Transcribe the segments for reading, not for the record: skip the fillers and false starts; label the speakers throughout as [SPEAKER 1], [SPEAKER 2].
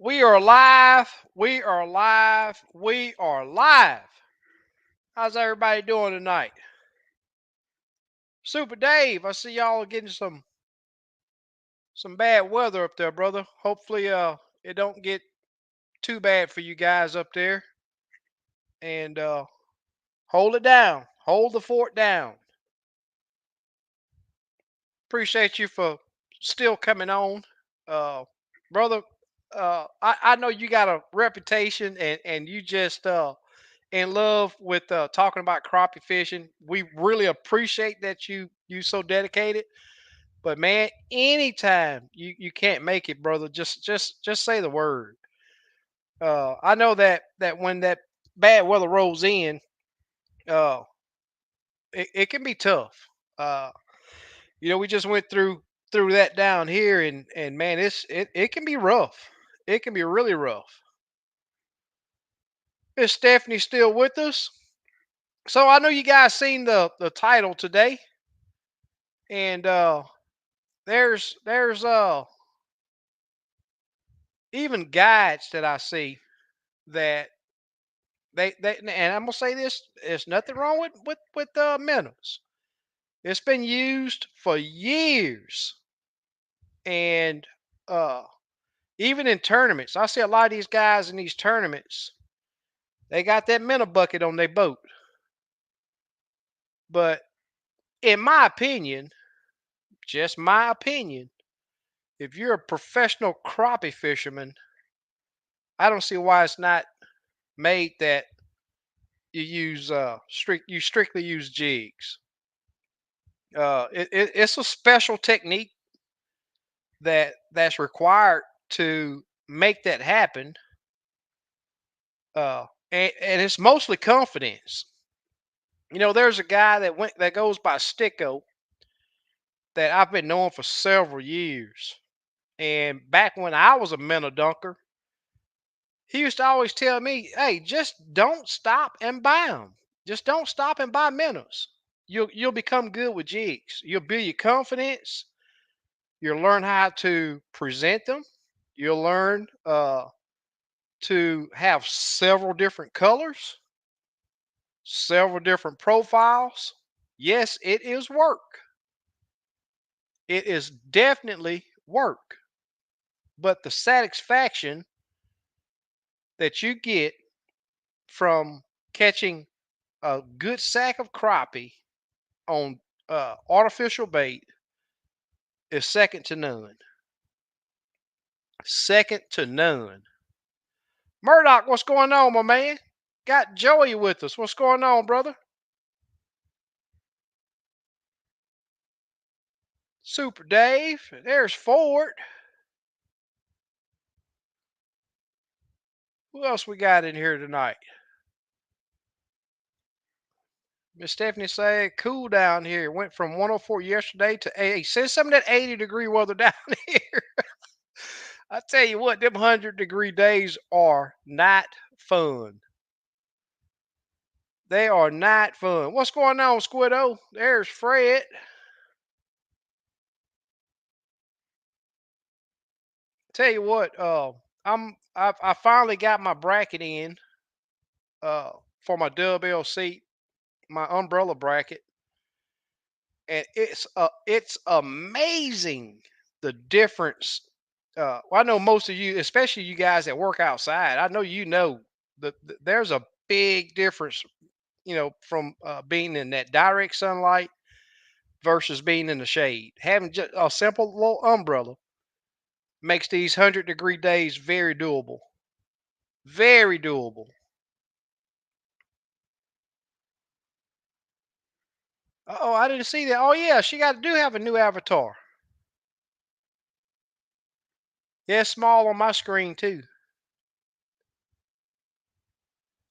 [SPEAKER 1] We are live. We are live. We are live. How's everybody doing tonight? Super Dave, I see y'all getting some bad weather up there, brother. Hopefully it don't get too bad for you guys up there. And hold it down. Hold the fort down. Appreciate you for still coming on. Uh brother, I know you got a reputation and you just in love with talking about crappie fishing. We really appreciate that you so dedicated. But man, anytime you can't make it, brother, just say the word. I know that when that bad weather rolls in, uh, it can be tough. Uh, we just went through that down here, and man, it can be rough. It can be really rough. Is Stephanie still with us? So I know you guys seen the title today, and there's even guides that I see that they and I'm gonna say this: there's nothing wrong with minnows. It's been used for years, and uh, even in tournaments, I see a lot of these guys in these tournaments. They got that minnow bucket on their boat, but in my opinion, just my opinion, if you're a professional crappie fisherman, I don't see why it's not made that you strictly use jigs. It's a special technique that's required to make that happen. And it's mostly confidence. There's a guy that goes by Sticko that I've been knowing for several years. And back when I was a minnow dunker, he used to always tell me, "Hey, just don't stop and buy them. Just don't stop and buy minnows. You'll become good with jigs. You'll build your confidence. You'll learn how to present them. You'll learn to have several different colors, several different profiles. Yes, it is work. It is definitely work. But the satisfaction that you get from catching a good sack of crappie on artificial bait is second to none. Second to none. Murdoch, what's going on, my man? Got Joey with us. What's going on, brother? Super Dave. There's Ford. Who else we got in here tonight? Miss Stephanie said, cool down here. Went from 104 yesterday to 80. Says some of that 80-degree weather down here. I tell you what, them 100-degree days are not fun. They are not fun. What's going on, Squiddo? There's Fred. Tell you what, I finally got my bracket in for my dub LC, my umbrella bracket, and it's amazing the difference. Well, I know most of you, especially you guys that work outside, I know there's a big difference, from being in that direct sunlight versus being in the shade. Having just a simple little umbrella makes these 100-degree days very doable. Very doable. Oh, I didn't see that. Oh yeah, she got to do have a new avatar. Yeah, it's small on my screen too.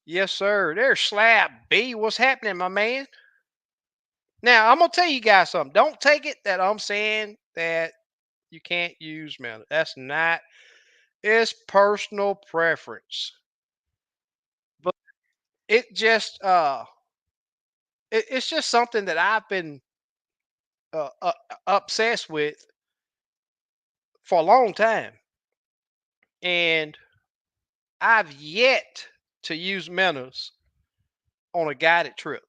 [SPEAKER 1] Yes, sir. There's Slab B. What's happening, my man? Now I'm gonna tell you guys something. Don't take it that I'm saying that you can't use metal. That's not. It's personal preference. But it just it's just something that I've been obsessed with for a long time. and I've yet to use minnows on a guided trip.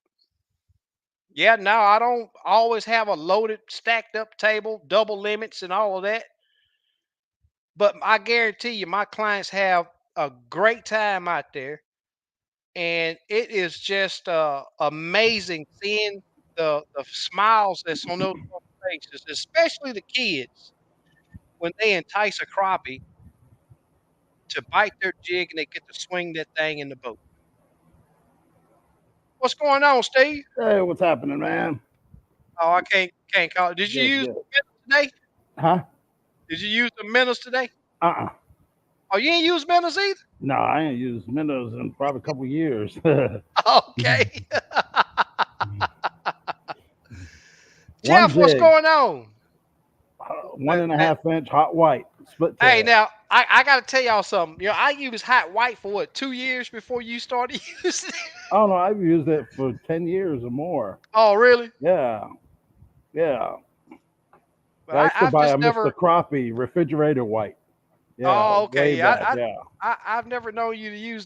[SPEAKER 1] Yeah, no, I don't always have a loaded, stacked up table, double limits, and all of that. But I guarantee you, my clients have a great time out there, and it is just amazing seeing the smiles that's on those folks' faces, especially the kids when they entice a crappie to bite their jig and they get to swing that thing in the boat. What's going on, Steve?
[SPEAKER 2] Hey, what's happening, man?
[SPEAKER 1] Oh, I can't call it. Did you
[SPEAKER 2] Good,
[SPEAKER 1] use
[SPEAKER 2] good.
[SPEAKER 1] the minnows today?
[SPEAKER 2] Huh?
[SPEAKER 1] Did you use the minnows today?
[SPEAKER 2] Uh-uh.
[SPEAKER 1] Oh, you ain't use minnows either?
[SPEAKER 2] No, I ain't used Windows in probably a couple years.
[SPEAKER 1] Okay.
[SPEAKER 2] One
[SPEAKER 1] Jeff, what's
[SPEAKER 2] jig,
[SPEAKER 1] going on?
[SPEAKER 2] one
[SPEAKER 1] That,
[SPEAKER 2] and a
[SPEAKER 1] that,
[SPEAKER 2] half inch hot white, split
[SPEAKER 1] hey,
[SPEAKER 2] tail.
[SPEAKER 1] now I got to tell y'all something. You know, I used hot white for what 2 years before you started using it.
[SPEAKER 2] Oh no, I've used it for 10 years or more.
[SPEAKER 1] Oh, really?
[SPEAKER 2] Yeah, yeah.
[SPEAKER 1] But
[SPEAKER 2] I used to
[SPEAKER 1] I've
[SPEAKER 2] buy a
[SPEAKER 1] just
[SPEAKER 2] Mr.
[SPEAKER 1] never.
[SPEAKER 2] Crappie refrigerator white. Yeah,
[SPEAKER 1] Oh,
[SPEAKER 2] way
[SPEAKER 1] okay.
[SPEAKER 2] back. Yeah.
[SPEAKER 1] I've never known you to use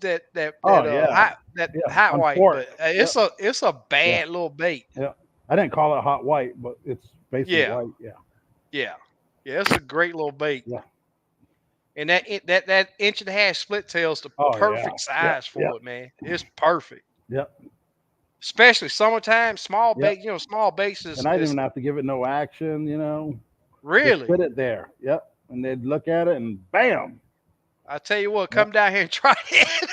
[SPEAKER 2] Oh yeah,
[SPEAKER 1] that
[SPEAKER 2] yeah.
[SPEAKER 1] hot
[SPEAKER 2] On
[SPEAKER 1] white,
[SPEAKER 2] port.
[SPEAKER 1] but
[SPEAKER 2] Yep.
[SPEAKER 1] it's a
[SPEAKER 2] Yeah,
[SPEAKER 1] bad little bait.
[SPEAKER 2] yeah. I didn't call it hot white, but it's basically
[SPEAKER 1] Yeah,
[SPEAKER 2] white. Yeah,
[SPEAKER 1] yeah, yeah. It's a great little bait,
[SPEAKER 2] yeah.
[SPEAKER 1] and that inch and a half split tail's the
[SPEAKER 2] Oh yeah.
[SPEAKER 1] perfect
[SPEAKER 2] Yep,
[SPEAKER 1] size
[SPEAKER 2] yep,
[SPEAKER 1] for it, man. It's perfect,
[SPEAKER 2] yep,
[SPEAKER 1] especially summertime. Small
[SPEAKER 2] yep.
[SPEAKER 1] bait, small baits
[SPEAKER 2] And I didn't
[SPEAKER 1] is
[SPEAKER 2] even have to give it no action, just
[SPEAKER 1] really.
[SPEAKER 2] sit it there. Yep. And they'd look at it and bam.
[SPEAKER 1] I tell you what,
[SPEAKER 2] Yep.
[SPEAKER 1] come down here and try it.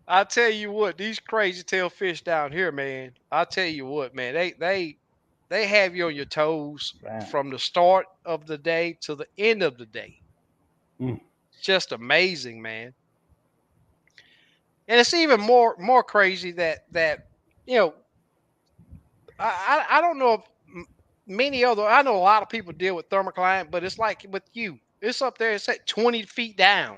[SPEAKER 1] I tell you what, these crazy tail fish down here, man. I tell you what, man, they have you on your toes
[SPEAKER 2] Bam.
[SPEAKER 1] from the start of the day to the end of the day.
[SPEAKER 2] Mm.
[SPEAKER 1] It's just amazing, man. And it's even more crazy that you know I don't know if many other I know a lot of people deal with thermocline, but it's like with you, it's up there. It's at 20 feet down.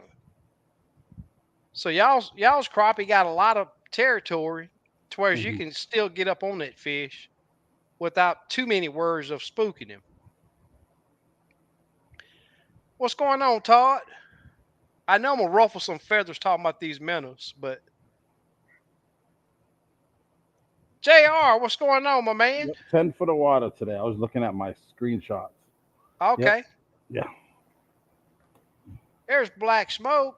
[SPEAKER 1] So y'all's crappie got a lot of territory to where you
[SPEAKER 2] Hmm.
[SPEAKER 1] can still get up on that fish without too many words of spooking him. What's going on, Todd? I know I'm gonna ruffle some feathers talking about these minnows, but JR, what's going on, my man?
[SPEAKER 2] Yep. 10 foot of water today. I was looking at my screenshots. Yep.
[SPEAKER 1] Okay,
[SPEAKER 2] Yeah.
[SPEAKER 1] there's black smoke.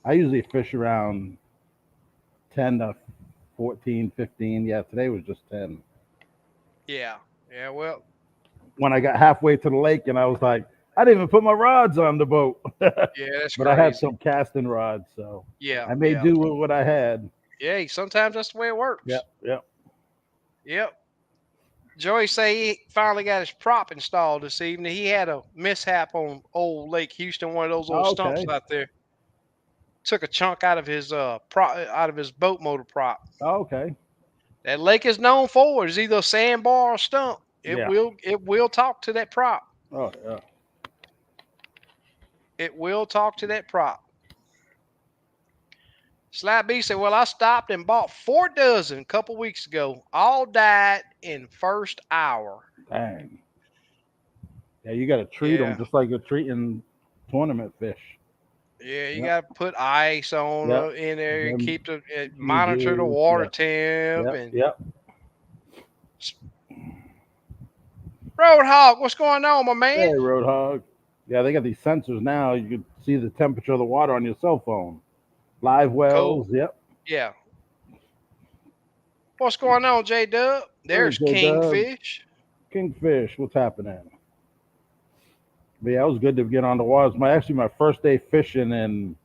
[SPEAKER 2] I usually fish around 10 to 14, 15. Yeah. Today was just 10.
[SPEAKER 1] Yeah, yeah. Well,
[SPEAKER 2] When I got halfway to the lake and I was like, I didn't even put my rods on the boat.
[SPEAKER 1] yeah, that's
[SPEAKER 2] But I had
[SPEAKER 1] crazy.
[SPEAKER 2] some casting rods. So
[SPEAKER 1] Yeah,
[SPEAKER 2] I made
[SPEAKER 1] yeah,
[SPEAKER 2] do with what I had.
[SPEAKER 1] yeah. Sometimes that's the way it
[SPEAKER 2] Yep.
[SPEAKER 1] works.
[SPEAKER 2] Yep.
[SPEAKER 1] Yep. Joey say he finally got his prop installed this evening. He had a mishap on old Lake Houston, one of those old stumps
[SPEAKER 2] Okay.
[SPEAKER 1] out there. Took a chunk out of his out of his boat motor prop.
[SPEAKER 2] Okay.
[SPEAKER 1] That lake is known for it. It's either a sandbar or a stump.
[SPEAKER 2] Yeah.
[SPEAKER 1] It will talk to that prop.
[SPEAKER 2] Oh, yeah.
[SPEAKER 1] It will talk to that prop. Slab B said, "Well, I stopped and bought 4 dozen a couple weeks ago. All died in first hour."
[SPEAKER 2] Dang. Yeah, you got to treat them
[SPEAKER 1] Yeah,
[SPEAKER 2] just like you're treating tournament fish.
[SPEAKER 1] yeah. You
[SPEAKER 2] Yep.
[SPEAKER 1] got to put ice on
[SPEAKER 2] Yep.
[SPEAKER 1] in there.
[SPEAKER 2] Them
[SPEAKER 1] Keep the
[SPEAKER 2] new
[SPEAKER 1] monitor the
[SPEAKER 2] juice.
[SPEAKER 1] water
[SPEAKER 2] Yeah.
[SPEAKER 1] temp
[SPEAKER 2] Yep.
[SPEAKER 1] and
[SPEAKER 2] Yep.
[SPEAKER 1] Roadhog. What's going on, my man?
[SPEAKER 2] Hey, Roadhog. Yeah, they got these sensors now. You can see the temperature of the water on your cell phone. Live
[SPEAKER 1] Cool.
[SPEAKER 2] wells. Yep.
[SPEAKER 1] Yeah. What's going on, J Dub?
[SPEAKER 2] Hey,
[SPEAKER 1] There's
[SPEAKER 2] J Dub.
[SPEAKER 1] Kingfish.
[SPEAKER 2] Kingfish. What's happening? But yeah, it was good to get on the water. It's my first day fishing in,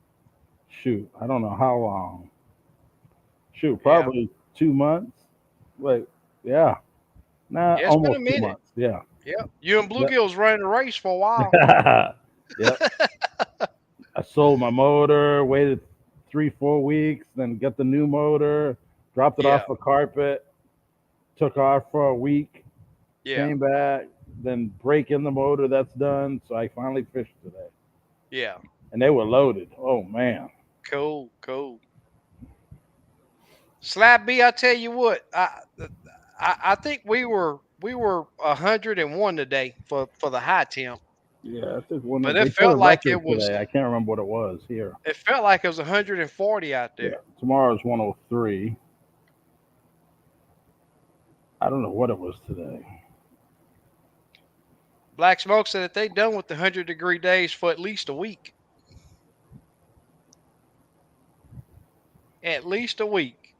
[SPEAKER 2] shoot, I don't know how long. Shoot,
[SPEAKER 1] Yeah.
[SPEAKER 2] probably 2 months. Wait, yeah. Nah,
[SPEAKER 1] Yeah, it's been a
[SPEAKER 2] almost two
[SPEAKER 1] minute.
[SPEAKER 2] months. Yeah.
[SPEAKER 1] Yep. You and
[SPEAKER 2] Yep.
[SPEAKER 1] Bluegill's running a race for a while.
[SPEAKER 2] Yep. I sold my motor, waited 3, 4 weeks, then got the new motor, dropped it
[SPEAKER 1] Yeah.
[SPEAKER 2] off the carpet, took off for a week,
[SPEAKER 1] Yeah.
[SPEAKER 2] came back, then break in the motor. That's done. So I finally fished today,
[SPEAKER 1] Yeah.
[SPEAKER 2] and they were loaded. Oh man.
[SPEAKER 1] Cool. Cool. Slab B, I tell you what, I think we were 101 today for the high temp.
[SPEAKER 2] Yeah, I think one
[SPEAKER 1] But
[SPEAKER 2] of
[SPEAKER 1] it
[SPEAKER 2] they set a
[SPEAKER 1] felt like it
[SPEAKER 2] record
[SPEAKER 1] was.
[SPEAKER 2] today. I can't remember what it was here.
[SPEAKER 1] It felt like it was 140 out
[SPEAKER 2] Yeah,
[SPEAKER 1] there.
[SPEAKER 2] tomorrow's 103. I don't know what it was today.
[SPEAKER 1] Black Smoke said that they done with the 100-degree days for at least a week. At least a week.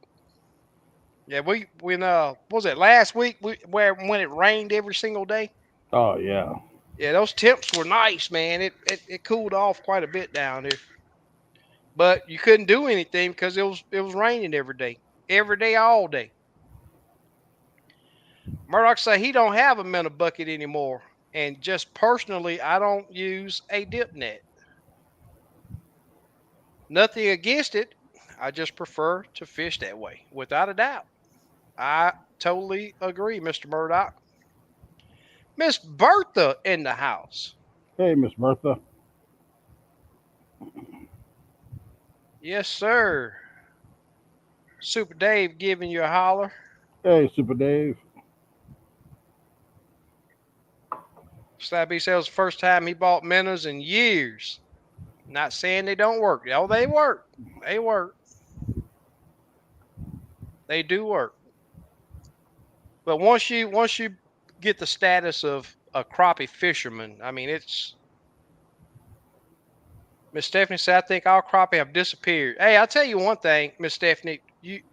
[SPEAKER 1] Yeah, we when what was it last week where when it rained every single day?
[SPEAKER 2] Oh yeah,
[SPEAKER 1] Yeah, those temps were nice, man. It cooled off quite a bit down there. But you couldn't do anything because it was raining every day, all day. Murdoch said he don't have a minnow bucket anymore, and just personally, I don't use a dip net. Nothing against it. I just prefer to fish that way, without a doubt. I totally agree, Mr. Murdoch. Miss Bertha in the house.
[SPEAKER 2] hey Miss Bertha.
[SPEAKER 1] Yes, sir. Super Dave giving you a holler.
[SPEAKER 2] Hey Super Dave.
[SPEAKER 1] Slab B says the first time he bought minnows in years. Not saying they don't work. Oh, they work. They work. They do work. But once you get the status of a crappie fisherman, I mean it's Miss Stephanie said, I think all crappie have disappeared. Hey, I'll tell you one thing, Miss Stephanie.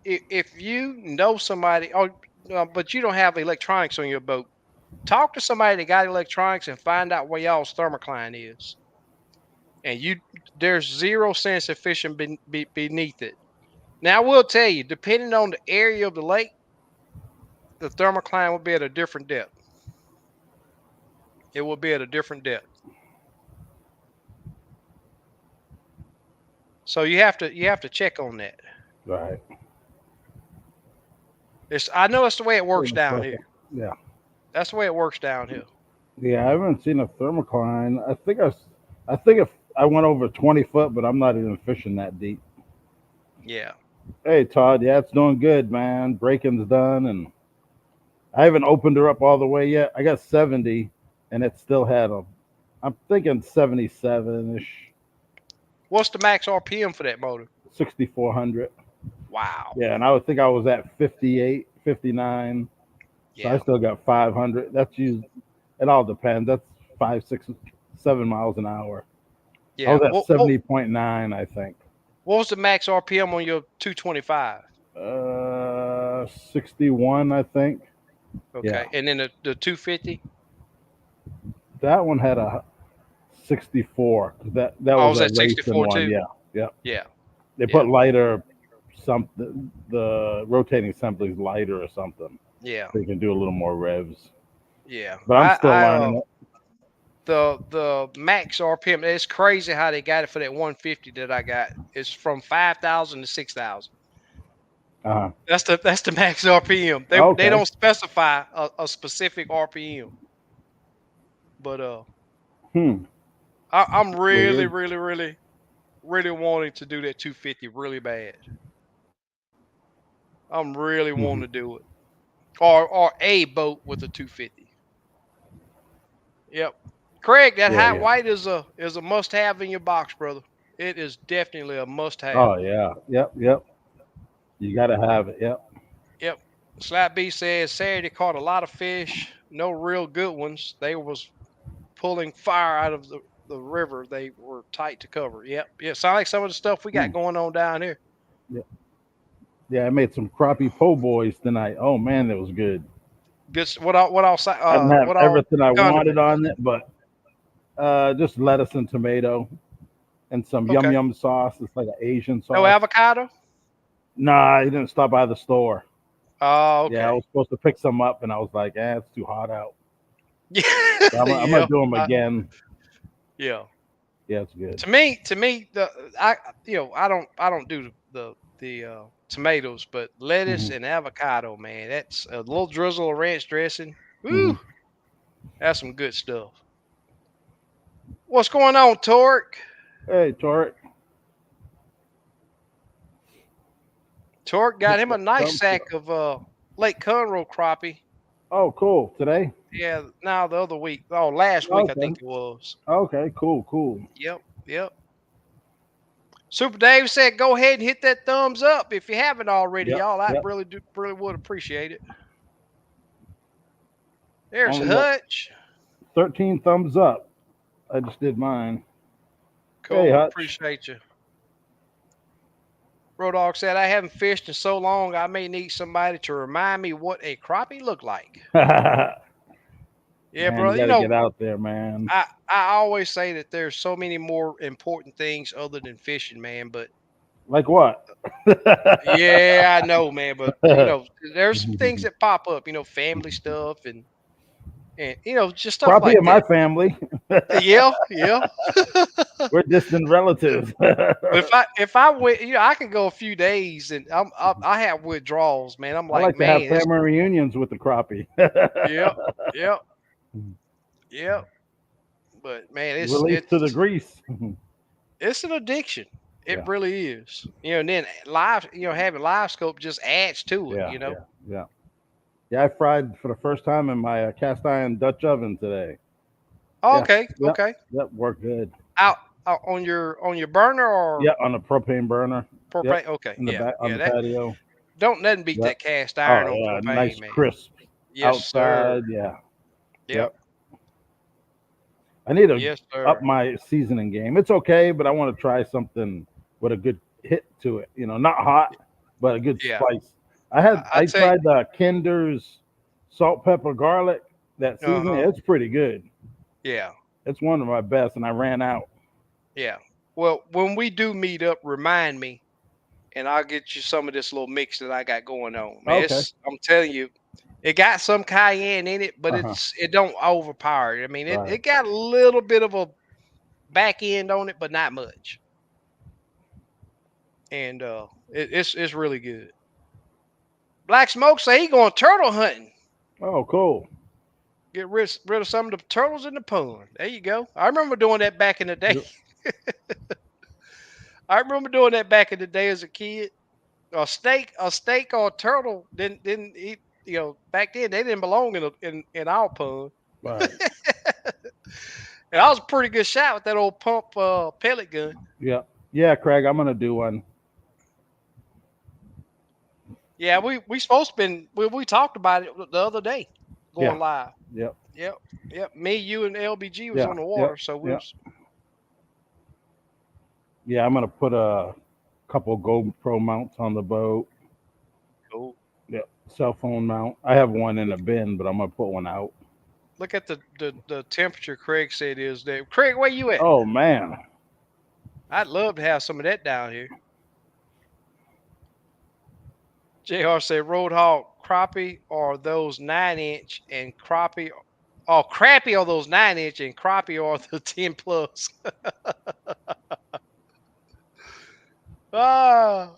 [SPEAKER 1] If you know somebody, oh, no, but you don't have electronics on your boat, talk to somebody that got electronics and find out where y'all's thermocline is. And there's zero sense of fishing beneath it. Now, I will tell you, depending on the area of the lake, the thermocline will be at a different depth. It will be at a different depth. So you have to check on that.
[SPEAKER 2] Right.
[SPEAKER 1] I know it's the way it
[SPEAKER 2] Hey
[SPEAKER 1] works
[SPEAKER 2] Miss
[SPEAKER 1] down
[SPEAKER 2] Bertha.
[SPEAKER 1] here.
[SPEAKER 2] Yeah.
[SPEAKER 1] That's the way it works down here.
[SPEAKER 2] Yeah, I haven't seen a thermocline. I think if I went over 20 foot, but I'm not even fishing that deep.
[SPEAKER 1] Yeah.
[SPEAKER 2] Hey Todd, yeah, it's doing good, man. Breaking's done, and I haven't opened her up all the way yet. I got 70, and it still had a. I'm thinking 77 ish,
[SPEAKER 1] What's the max RPM for that motor?
[SPEAKER 2] 6400.
[SPEAKER 1] Wow.
[SPEAKER 2] Yeah, and I would think I was at 58, 59. So I
[SPEAKER 1] Yeah.
[SPEAKER 2] still got 500. That's used. It all depends. That's 5, 6, 7 miles an hour. I
[SPEAKER 1] Yeah.
[SPEAKER 2] was at
[SPEAKER 1] What
[SPEAKER 2] 70.9, I think.
[SPEAKER 1] what was the max RPM on your 225?
[SPEAKER 2] 61, I think. Yeah,
[SPEAKER 1] Okay. And then the 250?
[SPEAKER 2] that one had a 64. That
[SPEAKER 1] Oh,
[SPEAKER 2] was
[SPEAKER 1] was
[SPEAKER 2] a
[SPEAKER 1] that
[SPEAKER 2] racing
[SPEAKER 1] 64
[SPEAKER 2] one.
[SPEAKER 1] too?
[SPEAKER 2] Yeah, yeah.
[SPEAKER 1] Yeah.
[SPEAKER 2] They
[SPEAKER 1] Yeah.
[SPEAKER 2] put lighter, something. The rotating assembly's lighter or something,
[SPEAKER 1] Yeah.
[SPEAKER 2] so you can do a little more revs.
[SPEAKER 1] Yeah.
[SPEAKER 2] But I'm still learning it.
[SPEAKER 1] The max RPM, it's crazy how they got it for that 150 that I got. It's from 5,000 to 6,000.
[SPEAKER 2] Uh-huh.
[SPEAKER 1] That's the max RPM. They
[SPEAKER 2] Okay.
[SPEAKER 1] don't specify a specific RPM, but
[SPEAKER 2] Hmm.
[SPEAKER 1] I'm really,
[SPEAKER 2] Weird.
[SPEAKER 1] really, really, really wanting to do that 250 really bad. I'm really
[SPEAKER 2] Hmm.
[SPEAKER 1] wanting to do it, or a boat with a 250. Yep, Craig, that
[SPEAKER 2] Yeah,
[SPEAKER 1] hot
[SPEAKER 2] yeah.
[SPEAKER 1] white is a must have in your box, brother. It is definitely a must have.
[SPEAKER 2] Oh yeah. Yep. Yep. You got to have it. Yep.
[SPEAKER 1] Yep. Slap B says Saturday caught a lot of fish, no real good ones. They was pulling fire out of the river. They were tight to cover. Yep. Yeah. Sound like some of the stuff we got
[SPEAKER 2] Hmm.
[SPEAKER 1] going on down here.
[SPEAKER 2] Yeah. Yeah. I made some crappie po' boys tonight. Oh man, it was good.
[SPEAKER 1] Good. What all
[SPEAKER 2] I didn't have
[SPEAKER 1] what all
[SPEAKER 2] everything I wanted
[SPEAKER 1] condiments?
[SPEAKER 2] on it, but just lettuce and tomato and some yum
[SPEAKER 1] Okay.
[SPEAKER 2] yum sauce. It's like an Asian
[SPEAKER 1] No
[SPEAKER 2] sauce.
[SPEAKER 1] avocado.
[SPEAKER 2] Nah, he didn't stop by the store.
[SPEAKER 1] Oh,
[SPEAKER 2] Yeah, I
[SPEAKER 1] okay.
[SPEAKER 2] was supposed to pick some up, and I was like, it's too hot out.
[SPEAKER 1] Yeah.
[SPEAKER 2] But I'm gonna
[SPEAKER 1] Yeah.
[SPEAKER 2] do them again.
[SPEAKER 1] Yeah.
[SPEAKER 2] Yeah, it's good.
[SPEAKER 1] To me, I I don't do the tomatoes, but lettuce
[SPEAKER 2] Hmm.
[SPEAKER 1] and avocado, man, that's a little drizzle of ranch dressing.
[SPEAKER 2] Hmm.
[SPEAKER 1] Woo, that's some good stuff. What's going on, Torque?
[SPEAKER 2] Hey, Torek,
[SPEAKER 1] Torque got
[SPEAKER 2] hit
[SPEAKER 1] him a
[SPEAKER 2] that
[SPEAKER 1] nice
[SPEAKER 2] thumbs
[SPEAKER 1] sack
[SPEAKER 2] up.
[SPEAKER 1] of Lake Conroe crappie.
[SPEAKER 2] Oh, cool. Today?
[SPEAKER 1] Yeah, now the other week. Oh, last week I
[SPEAKER 2] Okay.
[SPEAKER 1] think it was.
[SPEAKER 2] Okay. Cool. Cool.
[SPEAKER 1] Yep, yep. Super Dave said, "Go ahead and hit that thumbs up if you haven't already,
[SPEAKER 2] Yep.
[SPEAKER 1] y'all. I
[SPEAKER 2] Yep.
[SPEAKER 1] really would appreciate it." There's
[SPEAKER 2] Only got
[SPEAKER 1] Hutch.
[SPEAKER 2] 13 thumbs up. I just did mine. Hey,
[SPEAKER 1] Cool,
[SPEAKER 2] Hutch.
[SPEAKER 1] appreciate you. Road Dog said, "I haven't fished in so long. I may need somebody to remind me what a crappie look like."
[SPEAKER 2] Man,
[SPEAKER 1] Yeah,
[SPEAKER 2] you
[SPEAKER 1] bro.
[SPEAKER 2] got to get out there, man.
[SPEAKER 1] I always say that there's so many more important things other than fishing, man. But
[SPEAKER 2] Like what?
[SPEAKER 1] yeah, I know, man. But there's some things that pop up. Family stuff and just stuff
[SPEAKER 2] Crappie
[SPEAKER 1] like
[SPEAKER 2] in my
[SPEAKER 1] that.
[SPEAKER 2] family.
[SPEAKER 1] Yeah, yeah.
[SPEAKER 2] We're distant relatives.
[SPEAKER 1] But if I went, I can go a few days and I have withdrawals, man. I'm
[SPEAKER 2] I
[SPEAKER 1] like,
[SPEAKER 2] like to have
[SPEAKER 1] man, it's
[SPEAKER 2] family reunions with the crappie.
[SPEAKER 1] yep, yep, yep. But man, it's
[SPEAKER 2] Release to the
[SPEAKER 1] it's
[SPEAKER 2] grease.
[SPEAKER 1] it's an addiction. It
[SPEAKER 2] Yeah,
[SPEAKER 1] really is. And then live, having live scope just adds to it.
[SPEAKER 2] yeah, yeah, yeah. Yeah, I fried for the first time in my cast iron Dutch oven today.
[SPEAKER 1] Oh,
[SPEAKER 2] Yeah,
[SPEAKER 1] okay,
[SPEAKER 2] yep,
[SPEAKER 1] okay.
[SPEAKER 2] yep, worked good.
[SPEAKER 1] Out on your burner or
[SPEAKER 2] Yeah, on a propane burner. Yep,
[SPEAKER 1] propane. Okay,
[SPEAKER 2] in the
[SPEAKER 1] yeah,
[SPEAKER 2] back on
[SPEAKER 1] yeah.
[SPEAKER 2] the
[SPEAKER 1] That
[SPEAKER 2] patio.
[SPEAKER 1] don't nothing beat
[SPEAKER 2] Yep.
[SPEAKER 1] that cast
[SPEAKER 2] Oh
[SPEAKER 1] iron on
[SPEAKER 2] yeah,
[SPEAKER 1] propane,
[SPEAKER 2] nice
[SPEAKER 1] man.
[SPEAKER 2] crisp
[SPEAKER 1] Yes, sir.
[SPEAKER 2] outside. Yeah,
[SPEAKER 1] Yep.
[SPEAKER 2] yep. I need to
[SPEAKER 1] Yes,
[SPEAKER 2] up
[SPEAKER 1] sir.
[SPEAKER 2] my seasoning game. It's okay, but I want to try something with a good hit to it. Not hot, but a good
[SPEAKER 1] Yeah.
[SPEAKER 2] spice.
[SPEAKER 1] I
[SPEAKER 2] I
[SPEAKER 1] tell you.
[SPEAKER 2] tried the Kinder's salt, pepper, garlic. That
[SPEAKER 1] Uh
[SPEAKER 2] seasoning,
[SPEAKER 1] huh.
[SPEAKER 2] it's pretty good.
[SPEAKER 1] Yeah.
[SPEAKER 2] It's one of my best, and I ran out.
[SPEAKER 1] Yeah. Well, when we do meet up, remind me, and I'll get you some of this little mix that I got going on, man.
[SPEAKER 2] Okay.
[SPEAKER 1] I'm telling you, it got some cayenne in it, but
[SPEAKER 2] Uh huh.
[SPEAKER 1] it don't overpower it. I mean, it
[SPEAKER 2] Right.
[SPEAKER 1] it got a little bit of a back end on it, but not much. And it's really good. Black Smoke say he going turtle hunting.
[SPEAKER 2] Oh, cool.
[SPEAKER 1] Get rid of some of the turtles in the pond. There you go. I remember doing that back in the day.
[SPEAKER 2] Yep.
[SPEAKER 1] I remember doing that back in the day as a kid. A steak or a turtle didn't eat. Back then they didn't belong in our pond.
[SPEAKER 2] Right.
[SPEAKER 1] And I was a pretty good shot with that old pump pellet gun.
[SPEAKER 2] Yeah. Yeah, Craig. I'm gonna do one.
[SPEAKER 1] Yeah, we supposed to been we talked about it the other day,
[SPEAKER 2] Yeah.
[SPEAKER 1] going live.
[SPEAKER 2] Yep.
[SPEAKER 1] Yep, yep. Me, you, and LBG was
[SPEAKER 2] Yeah.
[SPEAKER 1] on the
[SPEAKER 2] Yep.
[SPEAKER 1] water, so we
[SPEAKER 2] Yep.
[SPEAKER 1] was
[SPEAKER 2] Yeah, I'm gonna put a couple GoPro mounts on the boat.
[SPEAKER 1] cool.
[SPEAKER 2] Yep. Cell phone mount. I have one in a bin, but I'm gonna put one out.
[SPEAKER 1] Look at the temperature Craig said is there. Craig, where you at?
[SPEAKER 2] Oh man.
[SPEAKER 1] I'd love to have some of that down here. JR said Roadhog crappie or those 9 inch and crappie. Oh, crappie are those 9 inch and crappie are the 10 plus. ah,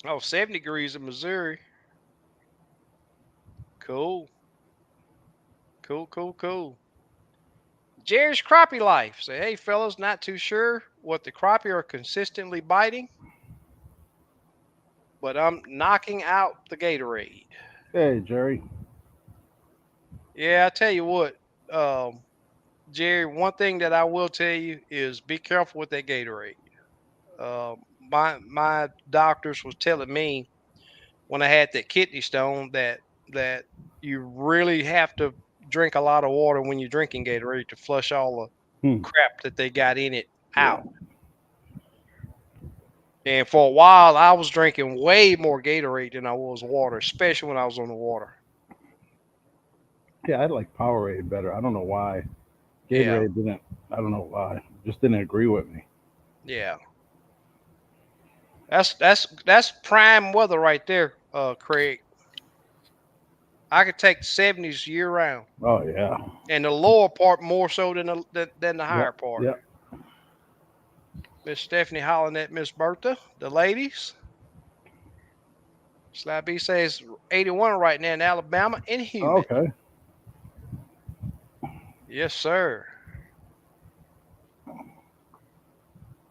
[SPEAKER 1] oh, 70 degrees in Missouri. Cool, cool, cool, cool. Jerry's crappie life. Say, hey fellas, not too sure what the crappie are consistently biting, but I'm knocking out the Gatorade.
[SPEAKER 2] Hey, Jerry.
[SPEAKER 1] Yeah, I tell you what, um, Jerry. One thing that I will tell you is be careful with that Gatorade. My doctors was telling me when I had that kidney stone that you really have to drink a lot of water when you're drinking Gatorade to flush all the
[SPEAKER 2] Hmm.
[SPEAKER 1] crap that they got in it
[SPEAKER 2] Yeah.
[SPEAKER 1] out. And for a while, I was drinking way more Gatorade than I was water, especially when I was on the water.
[SPEAKER 2] Yeah, I like Powerade better. I don't know why.
[SPEAKER 1] Yeah,
[SPEAKER 2] Gatorade didn't. I don't know why. Just didn't agree with me.
[SPEAKER 1] yeah. That's prime weather right there, Craig. I could take the 70s year round,
[SPEAKER 2] Oh yeah.
[SPEAKER 1] and the lower part more so than the
[SPEAKER 2] Yep.
[SPEAKER 1] higher part.
[SPEAKER 2] Yep.
[SPEAKER 1] Miss Stephanie hollering at Miss Bertha, the ladies. Slab B says 81 right now in Alabama and humid.
[SPEAKER 2] Okay.
[SPEAKER 1] Yes, sir.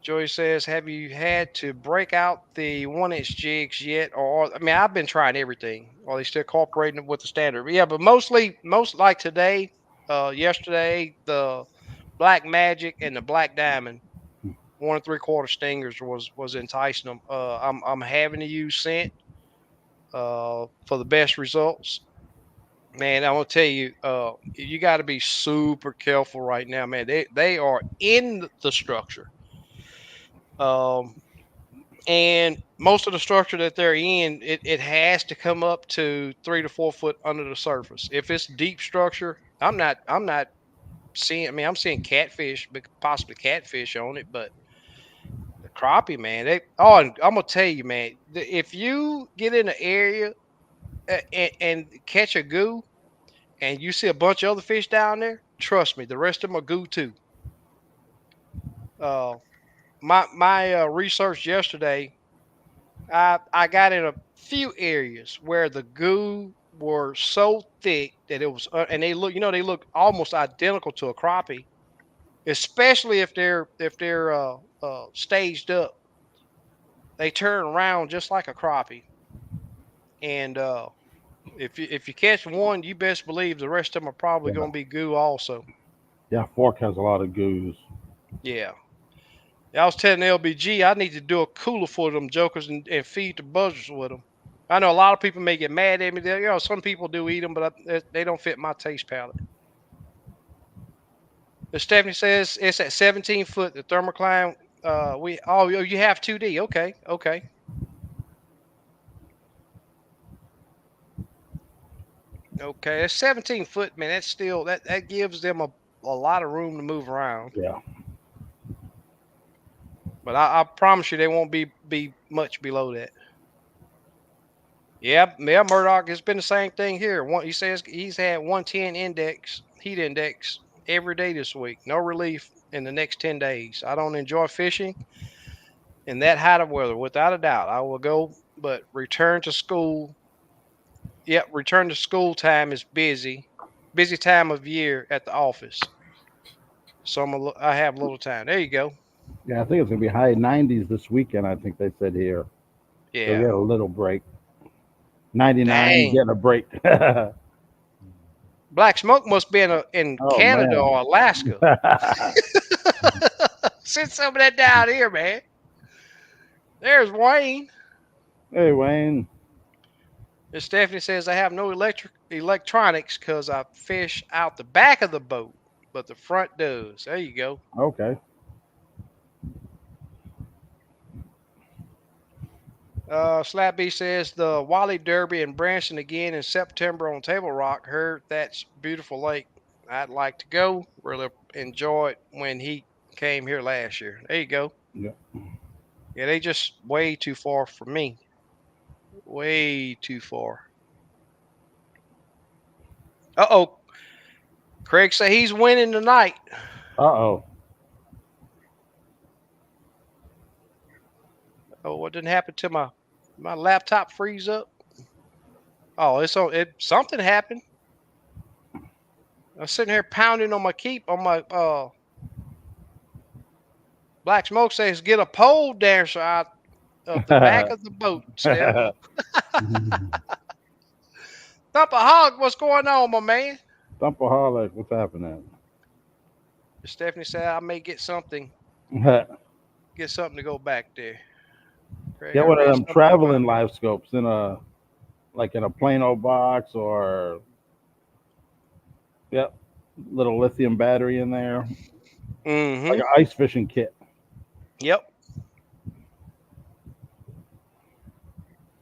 [SPEAKER 1] Joey says, "Have you had to break out the 1 inch jigs yet?" Or I mean, I've been trying everything. Are they still cooperating with the standard? Yeah, but most like today, yesterday, the Black Magic and the Black Diamond 1 3/4 stingers was enticing them. I'm having to use scent for the best results. Man, I want to tell you, you got to be super careful right now, man. They are in the structure. Um, and most of the structure that they're in, it has to come up to 3 to 4 foot under the surface. If it's deep structure, I'm not seeing. I mean, I'm seeing catfish, but possibly catfish on it, but the crappie, man. And I'm gonna tell you, man. If you get in an area and catch a goo, and you see a bunch of other fish down there, trust me, the rest of them are goo too. Uh, my research yesterday, I got in a few areas where the goo were so thick that it was, and they look almost identical to a crappie, especially if they're staged up. They turn around just like a crappie, and if you catch one, you best believe the rest of them are probably
[SPEAKER 2] Yeah,
[SPEAKER 1] going to be goo also.
[SPEAKER 2] yeah. Fork has a lot of goose.
[SPEAKER 1] Yeah. I was telling LBG I need to do a cooler for them jokers and feed the buzzards with them. I know a lot of people may get mad at me. Some people do eat them, but they don't fit my taste palate. But Stephanie says it's at 17 foot. The thermocline. You have 2D. Okay, okay, okay. It's 17 foot, man. That's still that gives them a lot of room to move around.
[SPEAKER 2] Yeah,
[SPEAKER 1] But I promise you, they won't be much below that. Yeah, yeah, Murdoch. It's been the same thing here. He says he's had 110 heat index every day this week. No relief in the next 10 days. I don't enjoy fishing in that hot of weather, without a doubt. I will go, but return to school. Yep, return to school time is busy time of year at the office. So I have little time. There you go.
[SPEAKER 2] yeah. I think it's gonna be high 90s this weekend. I think they said here. So we
[SPEAKER 1] Yeah.
[SPEAKER 2] had a little break. 99,
[SPEAKER 1] Dang.
[SPEAKER 2] getting a break. Oh
[SPEAKER 1] Black smoke must be in Canada
[SPEAKER 2] man.
[SPEAKER 1] or Alaska. Send some of that down here, man. There's Wayne.
[SPEAKER 2] Hey Wayne.
[SPEAKER 1] And Stephanie says I have no electronics because I fish out the back of the boat, but the front does. There you go.
[SPEAKER 2] Okay.
[SPEAKER 1] Slab B says the Wally Derby in Branson again in September on Table Rock. Heard that's beautiful lake. I'd like to go. Really enjoyed when he came here last year. There you go.
[SPEAKER 2] Yeah.
[SPEAKER 1] Yeah, they just way too far for me. Way too far. Uh-oh. Craig say he's winning tonight.
[SPEAKER 2] Uh oh.
[SPEAKER 1] Oh, what didn't happen to my laptop freeze up? Oh, it's on it something happened. I'm sitting here pounding on my keep on my black smoke says get a pole dancer out of the back of the boat, Steph. Dump a hog, what's going on, my man?
[SPEAKER 2] Dumpaholic, what's happening?
[SPEAKER 1] Stephanie said I may get something to go back there. Craig,
[SPEAKER 2] Get
[SPEAKER 1] I
[SPEAKER 2] one of
[SPEAKER 1] read
[SPEAKER 2] them
[SPEAKER 1] something about
[SPEAKER 2] traveling live scopes in a like in a Plano box or yep, little lithium battery in there, like
[SPEAKER 1] mm-hmm.
[SPEAKER 2] an ice fishing kit.
[SPEAKER 1] Yep.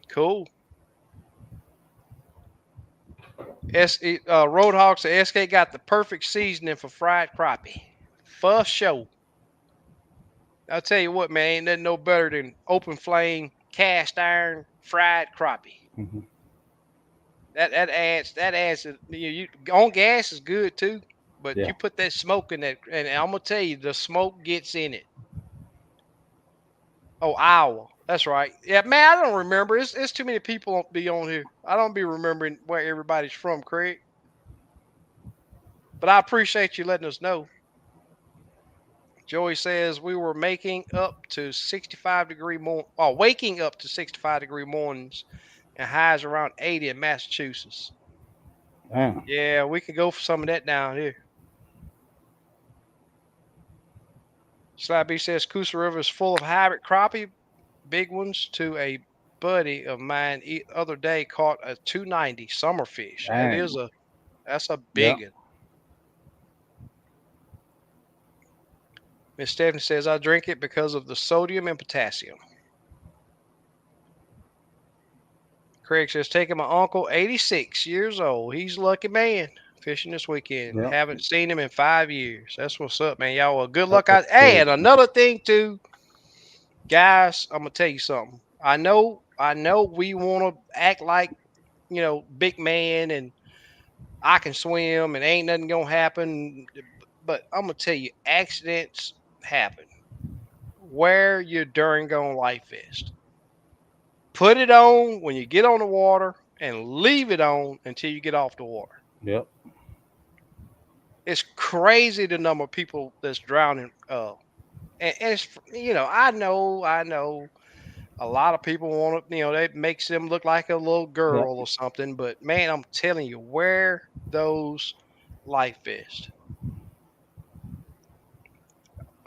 [SPEAKER 1] Cool. Roadhog said SK got the perfect seasoning for fried crappie. For sure. I'll tell you what, man, ain't nothing no better than open flame, cast iron, fried crappie.
[SPEAKER 2] Mhm.
[SPEAKER 1] That adds on gas is good too, but
[SPEAKER 2] Yeah.
[SPEAKER 1] you put that smoke in that, and I'm gonna tell you, the smoke gets in it. Oh, Iowa, that's right. Yeah, man, I don't remember. It's too many people be on here. I don't be remembering where everybody's from, Craig. But I appreciate you letting us know. Joey says we were making up to waking up to 65-degree mornings and highs around 80 in Massachusetts.
[SPEAKER 2] Damn.
[SPEAKER 1] Yeah, we could go for some of that down here. Slab says Coosa River is full of hybrid crappie, big ones. To a buddy of mine other day caught a 290 summer fish.
[SPEAKER 2] Dang.
[SPEAKER 1] That's a
[SPEAKER 2] Yep.
[SPEAKER 1] big one. Miss Stephanie says I drink it because of the sodium and potassium. Craig says taking my uncle, 86 years old. He's a lucky man. Fishing this weekend.
[SPEAKER 2] Yep.
[SPEAKER 1] Haven't seen him in 5 years. That's what's up, man. Y'all, well, good luck out.
[SPEAKER 2] That's
[SPEAKER 1] Hey,
[SPEAKER 2] cool.
[SPEAKER 1] and another thing too, guys, I'm gonna tell you something. I know we want to act like big man and I can swim and ain't nothing gonna happen. But I'm gonna tell you, accidents happen. Wear your during gone life vest. Put it on when you get on the water and leave it on until you get off the water.
[SPEAKER 2] Yep.
[SPEAKER 1] It's crazy the number of people that's drowning. And it's I know a lot of people want to, that makes them look like a little
[SPEAKER 2] Yep.
[SPEAKER 1] girl or something. But man, I'm telling you, wear those life vests.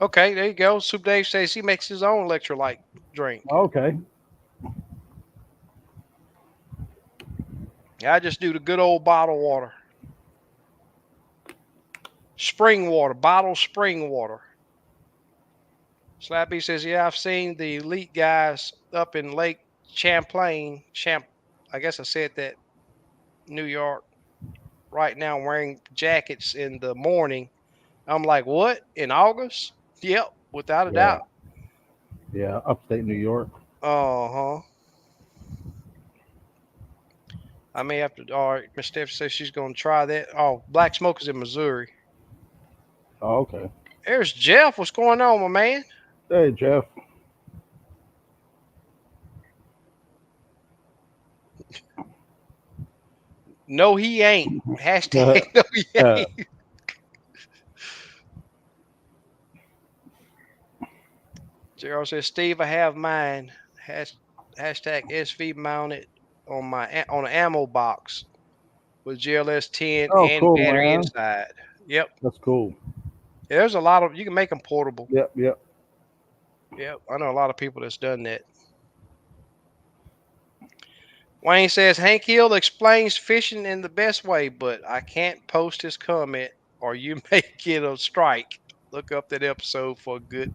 [SPEAKER 1] Okay, there you go. Soup Dave says he makes his own electrolyte drink.
[SPEAKER 2] Okay.
[SPEAKER 1] I just do the good old bottled water. Spring water, bottled spring water. Slappy says, yeah, I've seen the elite guys up in Lake Champlain, I guess I said that, New York, right now wearing jackets in the morning. I'm like, what? In August? Yep, without a
[SPEAKER 2] Yeah.
[SPEAKER 1] doubt.
[SPEAKER 2] Yeah. Upstate New York.
[SPEAKER 1] Uh-huh. I may have to. All right, Miss Steph says she's going to try that. Oh, Black Smoke is in Missouri.
[SPEAKER 2] Oh, okay.
[SPEAKER 1] There's Jeff. What's going on, my man?
[SPEAKER 2] Hey, Jeff.
[SPEAKER 1] No, he ain't. Hashtag no, he
[SPEAKER 2] Uh,
[SPEAKER 1] ain't. Gerald says, Steve, I have mine. Hashtag SV mounted on an ammo box with GLS 10
[SPEAKER 2] oh,
[SPEAKER 1] and
[SPEAKER 2] cool,
[SPEAKER 1] battery
[SPEAKER 2] man.
[SPEAKER 1] inside. Yep.
[SPEAKER 2] That's cool.
[SPEAKER 1] Yeah, there's a lot of, you can make them portable.
[SPEAKER 2] Yep. Yep.
[SPEAKER 1] Yep. I know a lot of people that's done that. Wayne says, Hank Hill explains fishing in the best way, but I can't post his comment or you may get a strike. Look up that episode for a good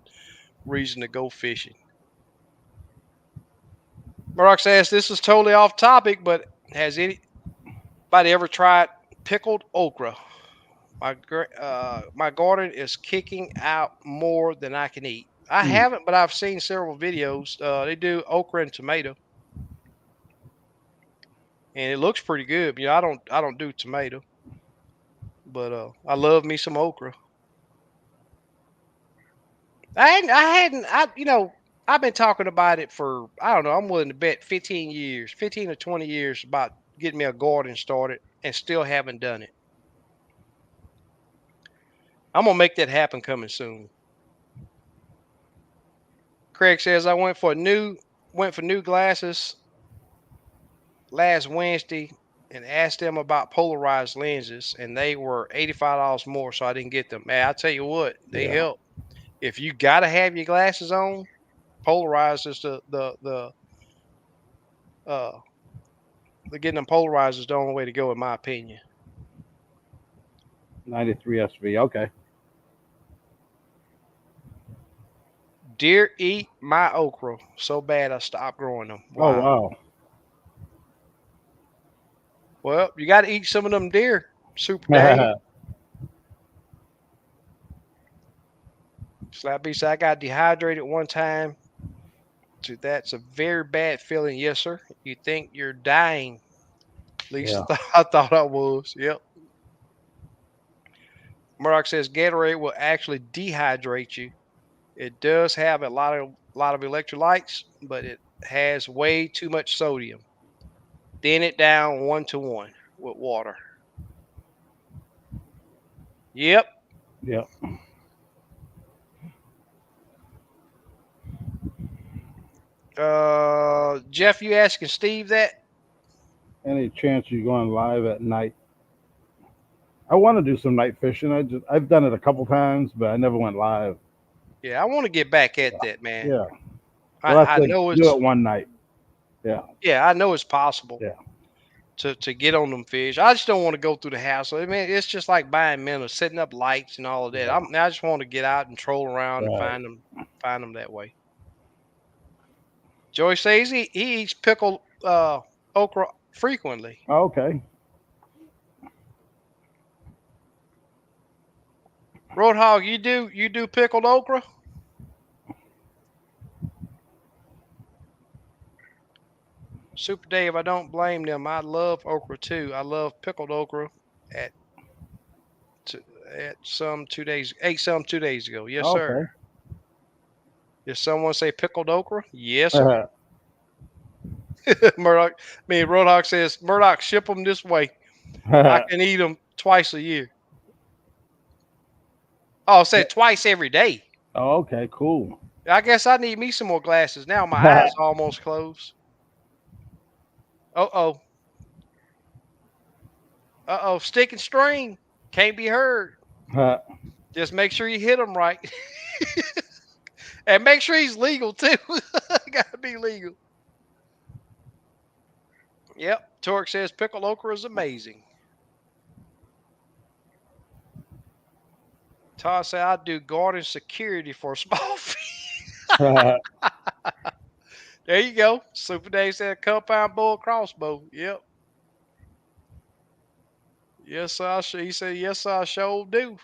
[SPEAKER 1] reason to go fishing. Murdoch says, this is totally off topic, but has anybody ever tried pickled okra? My garden is kicking out more than I can eat. I
[SPEAKER 2] Mm.
[SPEAKER 1] haven't, but I've seen several videos. They do okra and tomato, and it looks pretty good. I don't do tomato, but I love me some okra. I've been talking about it for, I don't know, I'm willing to bet 15 years, 15 or 20 years about getting me a garden started and still haven't done it. I'm gonna make that happen coming soon. Craig says I went for new glasses last Wednesday and asked them about polarized lenses, and they were $85 more, so I didn't get them. Man, I tell you what, they
[SPEAKER 2] Yeah.
[SPEAKER 1] help. If you gotta have your glasses on, polarized is uh getting them polarized is the only way to go, in my opinion.
[SPEAKER 2] 93 SV. Okay.
[SPEAKER 1] Deer eat my okra so bad I stopped growing them.
[SPEAKER 2] Oh,
[SPEAKER 1] Wow.
[SPEAKER 2] wow.
[SPEAKER 1] Well, you got to eat some of them deer, Super Dave. Slap B said I got dehydrated one time. So that's a very bad feeling. Yes, sir. You think you're dying. At least
[SPEAKER 2] Yeah.
[SPEAKER 1] I thought I was. Yep. Murdoch says Gatorade will actually dehydrate you. It does have a lot of electrolytes, but it has way too much sodium. Thin it down 1 to 1 with water. Yep.
[SPEAKER 2] Yep.
[SPEAKER 1] Jeff, you asking Steve that?
[SPEAKER 2] Any chance you're going live at night? I want to do some night fishing. I've done it a couple times, but I never went live.
[SPEAKER 1] Yeah, I want to get back at that, man.
[SPEAKER 2] Yeah, we'll have
[SPEAKER 1] I
[SPEAKER 2] to
[SPEAKER 1] know
[SPEAKER 2] do
[SPEAKER 1] it's
[SPEAKER 2] it one night. Yeah,
[SPEAKER 1] yeah, I know it's possible
[SPEAKER 2] yeah,
[SPEAKER 1] to get on them fish. I just don't want to go through the hassle. I mean, it's just like buying minnows, setting up lights and all of that.
[SPEAKER 2] yeah.
[SPEAKER 1] I just want to get out and troll around and
[SPEAKER 2] Right.
[SPEAKER 1] find them that way. Joey says he eats pickled okra frequently.
[SPEAKER 2] Okay.
[SPEAKER 1] Roadhog, you do pickled okra? Super Dave, I don't blame them. I love okra too. I love pickled okra at t- at some 2 days ate some 2 days ago. Yes, sir.
[SPEAKER 2] Okay.
[SPEAKER 1] Did someone say pickled okra? Yes, sir. Murdoch, Roadhog says Murdoch ship them this way. I can eat them twice a year. Oh, said twice every day.
[SPEAKER 2] Okay. Cool.
[SPEAKER 1] I guess I need me some more glasses now. My eyes almost closed. Oh. Stick and string. Can't be heard. Just make sure you hit him right. And make sure he's legal too. Gotta be legal. Yep. Torque says pickled okra is amazing. Todd said I'd do garden security for a small fee. There you go. Super Dave said compound bow crossbow. Yep. Yes, he said yes, I sure do.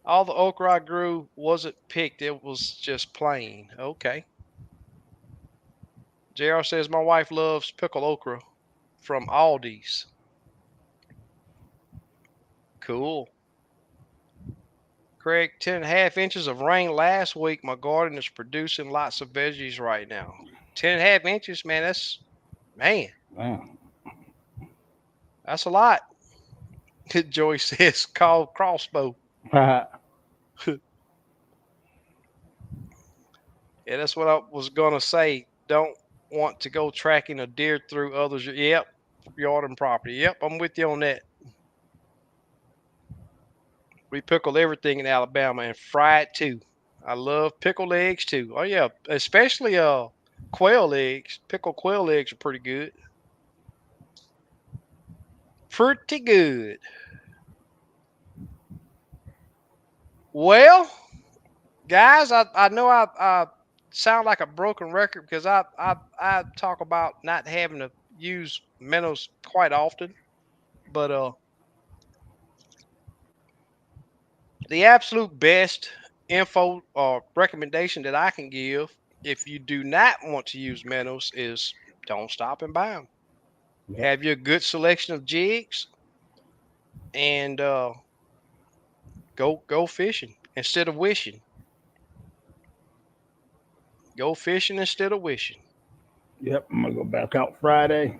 [SPEAKER 1] All the okra I grew wasn't picked; it was just plain. Okay. Jr. says my wife loves pickled okra from Aldi's. Cool. Craig, 10.5 inches of rain last week. My garden is producing lots of veggies right now. 10.5 inches, man. Man,
[SPEAKER 2] Man.
[SPEAKER 1] that's a lot. Joey says call crossbow. Yeah, that's what I was gonna say. Don't want to go tracking a deer through others. Yep, yard and property. Yep, I'm with you on that. We pickle everything in Alabama and fry it too. I love pickled eggs too. Oh yeah, especially quail eggs. Pickled quail eggs are pretty good. Pretty good. Well, guys, I know I sound like a broken record because I talk about not having to use minnows quite often, but the absolute best info or recommendation that I can give if you do not want to use minnows is don't stop and buy them.
[SPEAKER 2] Yep.
[SPEAKER 1] Have your good selection of jigs and go fishing instead of wishing. Go fishing instead of wishing.
[SPEAKER 2] Yep. I'm gonna go back out Friday.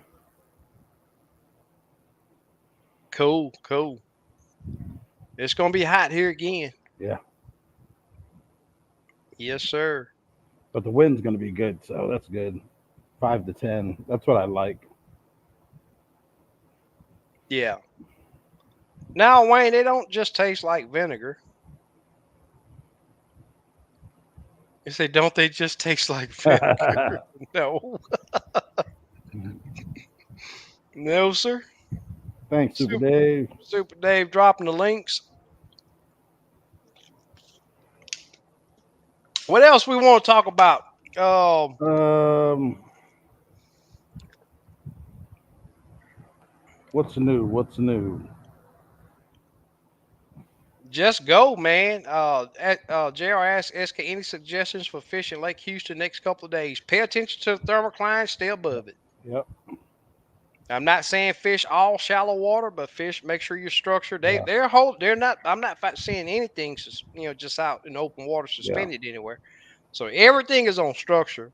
[SPEAKER 1] Cool, cool. It's gonna be hot here again.
[SPEAKER 2] Yeah.
[SPEAKER 1] Yes, sir.
[SPEAKER 2] But the wind's gonna be good, so that's good. 5 to 10. That's what I like.
[SPEAKER 1] Yeah. Now, Wayne, they don't just taste like vinegar. You say, don't they just taste like vinegar? No. No, sir.
[SPEAKER 2] Thanks, Super
[SPEAKER 1] Super,
[SPEAKER 2] Dave.
[SPEAKER 1] Super Dave dropping the links. What else we want to talk about?
[SPEAKER 2] Um, what's new? What's new?
[SPEAKER 1] Just go, man. JR asks SK any suggestions for fishing Lake Houston next couple of days. Pay attention to the thermocline, stay above it.
[SPEAKER 2] Yep.
[SPEAKER 1] I'm not saying fish all shallow water, but fish. Make sure you're structured.
[SPEAKER 2] Yeah.
[SPEAKER 1] They're not. I'm not seeing anything. Just out in open water
[SPEAKER 2] Yeah.
[SPEAKER 1] suspended anywhere. So everything is on structure.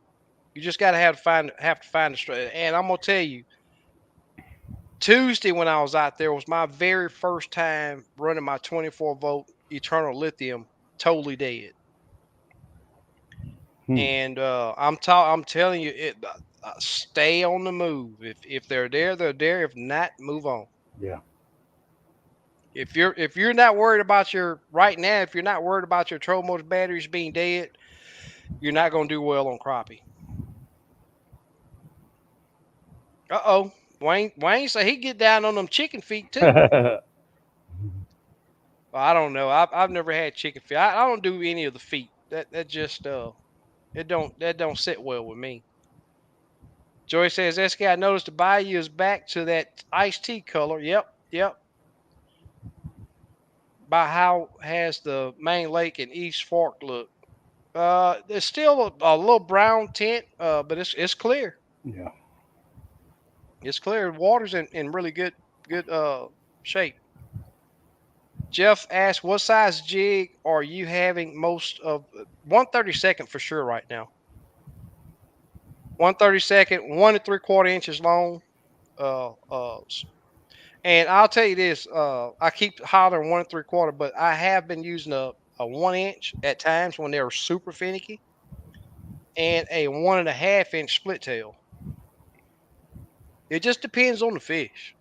[SPEAKER 1] You just gotta have to find the structure. And I'm gonna tell you, Tuesday when I was out there was my very first time running my 24 volt eternal lithium totally dead.
[SPEAKER 2] Hmm.
[SPEAKER 1] And I'm telling you, stay on the move. If they're there, they're there. If not, move on.
[SPEAKER 2] Yeah.
[SPEAKER 1] If you're not worried about your right now, if you're not worried about your trolling motor batteries being dead, you're not going to do well on crappie. Uh-oh. Wayne said he get down on them chicken feet too. Well, I don't know. I've never had chicken feet. I don't do any of the feet. That just that don't sit well with me. Joy says, SK, I noticed the bayou is back to that iced tea color. Yep, yep. By how has the main lake and East Fork look? There's still a little brown tint, but it's clear.
[SPEAKER 2] Yeah.
[SPEAKER 1] It's clear. Water's in really good shape. Jeff asked, "What size jig are you having most of?" 1/32 for sure right now. 1/32, 1 3/4 inches long. Uh, uh, and I'll tell you this: I keep hollering 1 3/4, but I have been using a 1 inch at times when they're super finicky, and a 1.5 inch split tail. It just depends on the fish.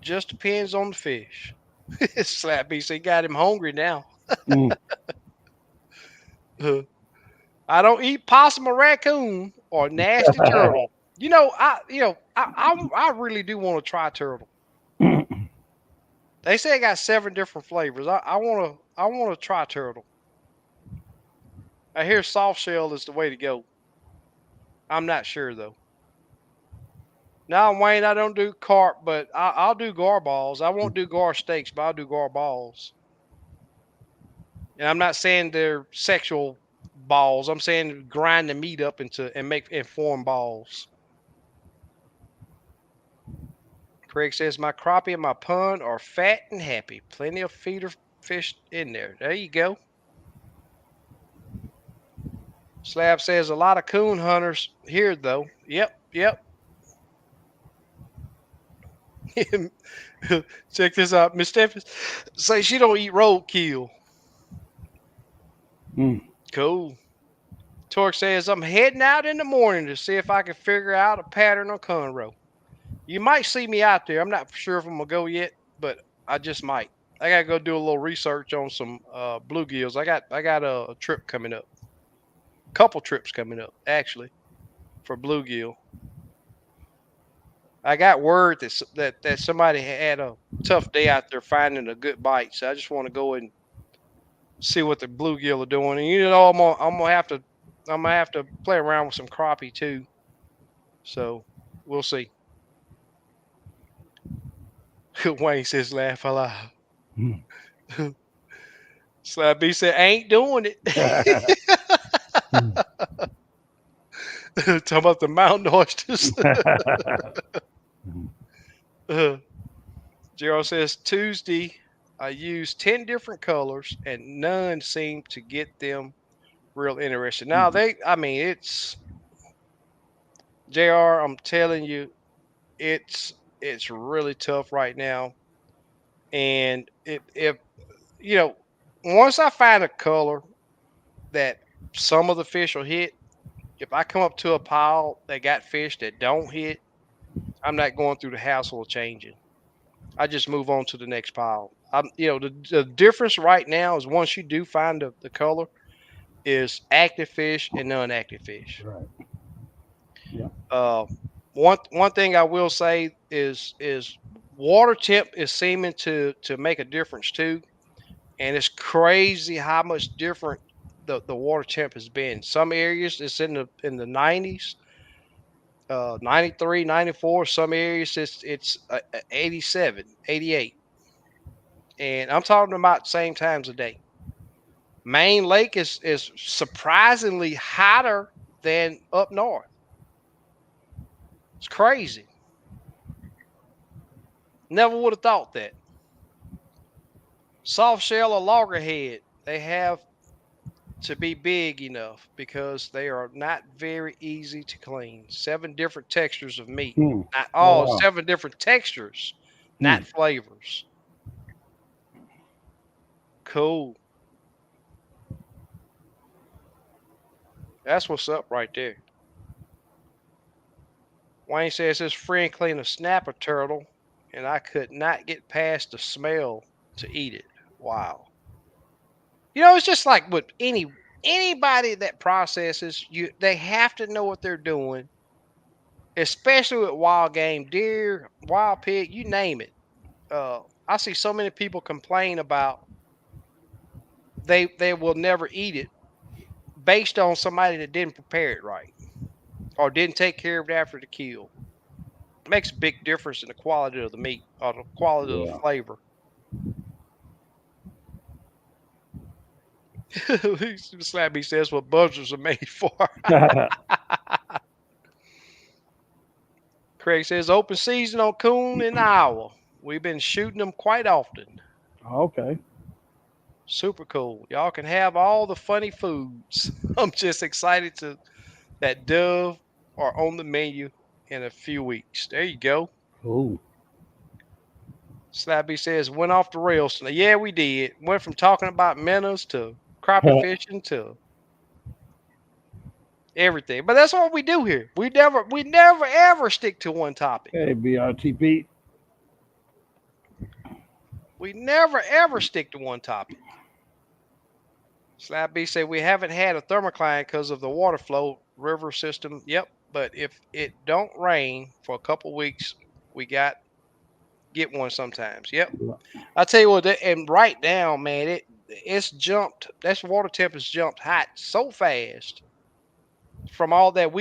[SPEAKER 1] Just depends on the fish. Slap BC got him hungry now.
[SPEAKER 2] Mm.
[SPEAKER 1] I don't eat possum or raccoon or nasty turtle. I really do want to try turtle. They say it got 7 different flavors. I wanna try turtle. I hear soft shell is the way to go. I'm not sure though. Now Wayne, I don't do carp, but I'll do gar balls. I won't do gar steaks, but I'll do gar balls. And I'm not saying they're sexual balls. I'm saying grind the meat up into and make and form balls. Craig says my crappie and my pond are fat and happy. Plenty of feeder fish in there. There you go. Slab says a lot of coon hunters here though. Yep, yep. Check this out. Miss Stephens say she don't eat roadkill.
[SPEAKER 2] Mm.
[SPEAKER 1] Cool. Torque says I'm heading out in the morning to see if I can figure out a pattern on Conroe. You might see me out there. I'm not sure if I'm gonna go yet, but I just might. I gotta go do a little research on some bluegills. I got a trip coming up. Couple trips coming up actually for bluegill. I got word that somebody had a tough day out there finding a good bite, so I just want to go and see what the bluegill are doing. And I'm gonna have to play around with some crappie too. So we'll see. Wayne says laugh aloud.
[SPEAKER 2] Mm.
[SPEAKER 1] Slab B said ain't doing it.
[SPEAKER 2] Mm.
[SPEAKER 1] Talking about the mountain oysters. uh, Gerald says Tuesday I used 10 different colors and none seemed to get them real interested. Now it's JR, I'm telling you, it's really tough right now. And if you know, once I find a color that some of the fish will hit, if I come up to a pile that got fish that don't hit, I'm not going through the hassle of changing. I just move on to the next pile. The difference right now is once you do find the color is active fish and non-active fish.
[SPEAKER 2] Right. Yeah.
[SPEAKER 1] Uh, one thing I will say is water temp is seeming to make a difference too, and it's crazy how much different the water temp has been. Some areas it's in the 90s, 93, 94. Some areas it's 87, 88, and I'm talking about same times a day. Main Lake is surprisingly hotter than up north. It's crazy. Never would have thought that. Soft shell or loggerhead, they have to be big enough because they are not very easy to clean. 7 different textures of meat.
[SPEAKER 2] Hmm.
[SPEAKER 1] Not
[SPEAKER 2] Oh
[SPEAKER 1] all
[SPEAKER 2] wow.
[SPEAKER 1] 7 different textures,
[SPEAKER 2] Hmm.
[SPEAKER 1] not flavors. Cool. That's what's up right there. Wayne says his friend cleaned a snapper turtle, and I could not get past the smell to eat it. Wow. It's just like with anybody that processes, they have to know what they're doing, especially with wild game, deer, wild pig, you name it. I see so many people complain about they will never eat it based on somebody that didn't prepare it right or didn't take care of it after the kill. It makes a big difference in the quality of the meat or the quality of the
[SPEAKER 2] Yeah.
[SPEAKER 1] flavor. Slabby says what buzzers are made for. Craig says open season on coon in Iowa. We've been shooting them quite often.
[SPEAKER 2] Okay.
[SPEAKER 1] Super cool. Y'all can have all the funny foods. I'm just excited to that dove are on the menu in a few weeks. There you go.
[SPEAKER 2] Ooh.
[SPEAKER 1] Slabby says went off the rails tonight. Yeah, we did. Went from talking about minnows to crappie fishing to everything. But that's what we do here. We never ever stick to one topic.
[SPEAKER 2] Hey, BRTP.
[SPEAKER 1] We never ever stick to one topic. Slab B say we haven't had a thermocline because of the water flow river system. Yep, but if it don't rain for a couple weeks, we got get one sometimes. Yep, I tell you what, and right now, man, it's jumped. That's water temp has jumped hot so fast from all that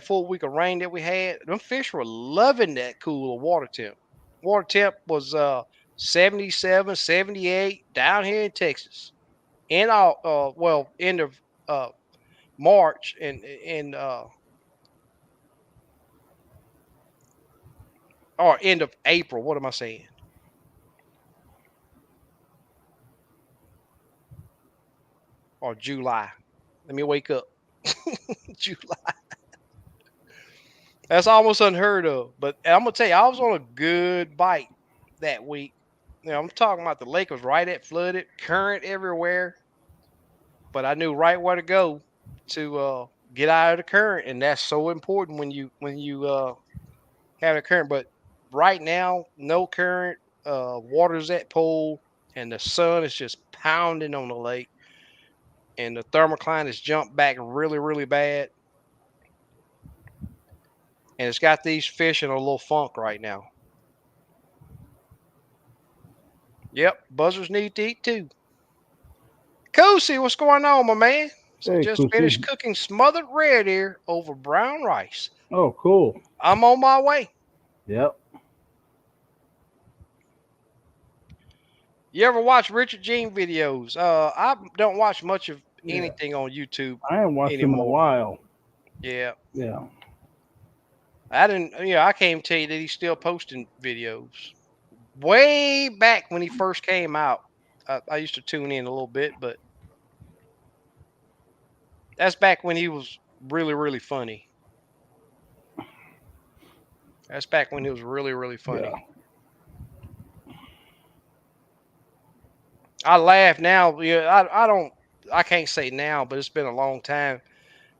[SPEAKER 1] full week of rain that we had. Them fish were loving that cooler water temp. Water temp was 77, 78 down here in Texas. In all well, end of uh March and or end of April. What am I saying? Or July. Let me wake up. July. That's almost unheard of. But I'm gonna tell you, I was on a good bite that week. I'm talking about the lake was right at flooded, current everywhere, but I knew right where to go to get out of the current, and that's so important when you have a current. But right now, no current, water's at pool, and the sun is just pounding on the lake, and the thermocline has jumped back really, really bad, and it's got these fish in a little funk right now. Yep, buzzers need to eat too. Kosi, what's going on, my man? So
[SPEAKER 2] Hey,
[SPEAKER 1] just finished
[SPEAKER 2] Kusi.
[SPEAKER 1] cooking smothered red ear over brown rice.
[SPEAKER 2] Oh, cool.
[SPEAKER 1] I'm on my way.
[SPEAKER 2] Yep.
[SPEAKER 1] You ever watch Richard Gene videos? I don't watch much of
[SPEAKER 2] Yeah.
[SPEAKER 1] anything on YouTube
[SPEAKER 2] I haven't watched him in a
[SPEAKER 1] anymore.
[SPEAKER 2] while.
[SPEAKER 1] Yeah,
[SPEAKER 2] Yeah.
[SPEAKER 1] I didn't. I can't even tell you that he's still posting videos. Way back when he first came out, I used to tune in a little bit, but that's back when he was really, really funny. That's back when he was really, really
[SPEAKER 2] Yeah.
[SPEAKER 1] funny. I laugh now. Yeah, I don't. I can't say now, but it's been a long time.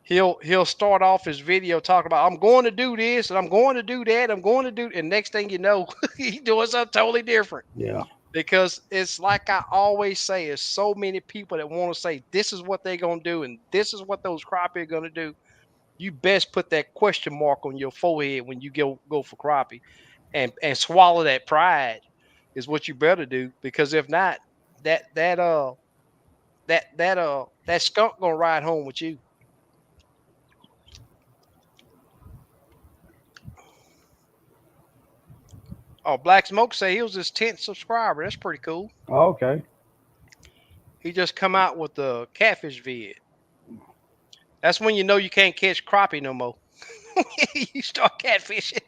[SPEAKER 1] He'll start off his video talking about I'm going to do this and I'm going to do that. I'm going to do, and next thing you know, he's doing something totally different.
[SPEAKER 2] Yeah.
[SPEAKER 1] Because it's like I always say, there's so many people that want to say this is what they're gonna do and this is what those crappie are gonna do. You best put that question mark on your forehead when you go for crappie, and swallow that pride is what you better do. Because if not, that that uh that skunk gonna ride home with you. Oh, Black Smoke say he was his 10th subscriber. That's pretty cool.
[SPEAKER 2] Oh, okay.
[SPEAKER 1] He just come out with the catfish vid. That's when you know you can't catch crappie no more. You start catfishing.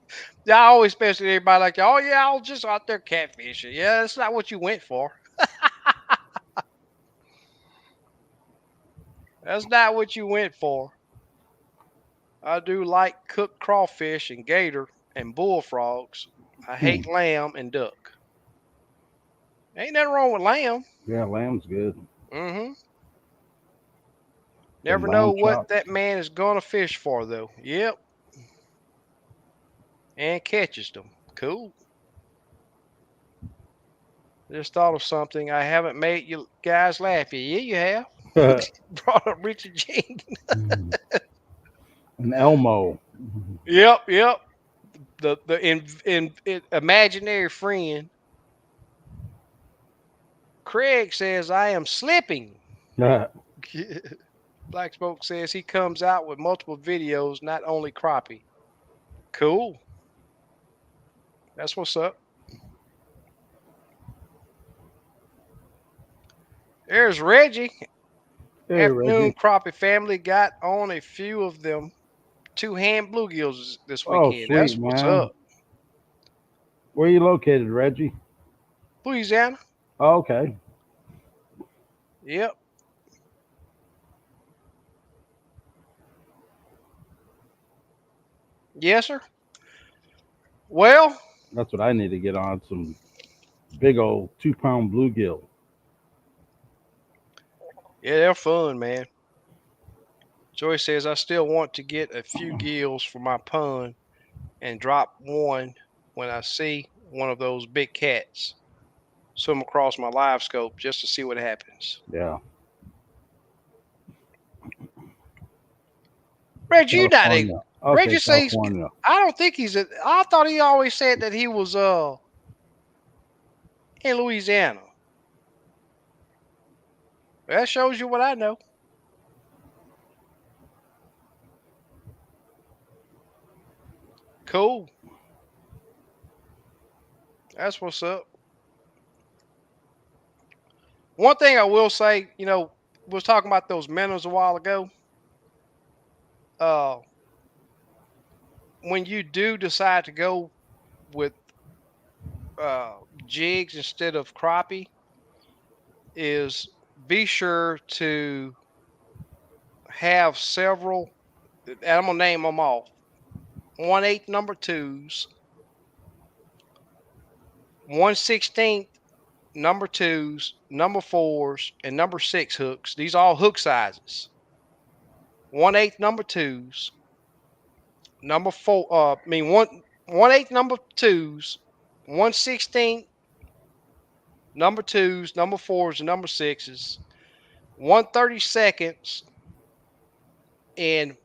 [SPEAKER 1] Yeah, I always especially everybody like, oh yeah, I was just out there catfishing. Yeah, that's not what you went for. That's not what you went for. I do like cooked crawfish and gator and bullfrogs. I
[SPEAKER 2] Hmm.
[SPEAKER 1] hate lamb and duck. Ain't nothing wrong with lamb.
[SPEAKER 2] Yeah, lamb's good.
[SPEAKER 1] Hmm. Never
[SPEAKER 2] Some
[SPEAKER 1] know
[SPEAKER 2] lamb
[SPEAKER 1] what that
[SPEAKER 2] chops.
[SPEAKER 1] man is gonna fish for, though. Yep, and catches them. Cool. Just thought of something. I haven't made you guys laugh yet. Yeah, you have. Brought up Richard Jenkins.
[SPEAKER 2] An Elmo.
[SPEAKER 1] Yep, yep. The imaginary friend. Craig says I am slipping. Black Smoke says he comes out with multiple videos, not only crappie. Cool. That's what's up. There's Reggie.
[SPEAKER 2] Hey,
[SPEAKER 1] Afternoon
[SPEAKER 2] Reggie.
[SPEAKER 1] crappie family got on a few of them two-hand bluegills this
[SPEAKER 2] Oh,
[SPEAKER 1] weekend. That's
[SPEAKER 2] sweet,
[SPEAKER 1] what's up.
[SPEAKER 2] man. Where you located, Reggie?
[SPEAKER 1] Louisiana.
[SPEAKER 2] Oh, okay.
[SPEAKER 1] Yep. Yes, sir. Well,
[SPEAKER 2] That's what I need to get on. Some big old 2 pound bluegill.
[SPEAKER 1] yeah, they're fun, man. Joy says I still want to get a few gills for my pond and drop one when I see one of those big cats swim across my live scope just to see what happens.
[SPEAKER 2] Yeah.
[SPEAKER 1] Reggie, you not a
[SPEAKER 2] California. Okay,
[SPEAKER 1] Reggie says
[SPEAKER 2] California.
[SPEAKER 1] I don't think he's a. I thought he always said that he was in Louisiana. That shows you what I know. Cool. That's what's up. One thing I will say, we was talking about those minnows a while ago. Uh, when you do decide to go with uh, jigs instead of crappie, is be sure to have several. And I'm gonna name them off: 1/8 number twos, 1/16 number twos, number fours, and number six hooks. These are all hook sizes. 1/8 number twos, number four. One 1/8 number twos, 1/16 number twos, number fours, and number sixes. 1/32 and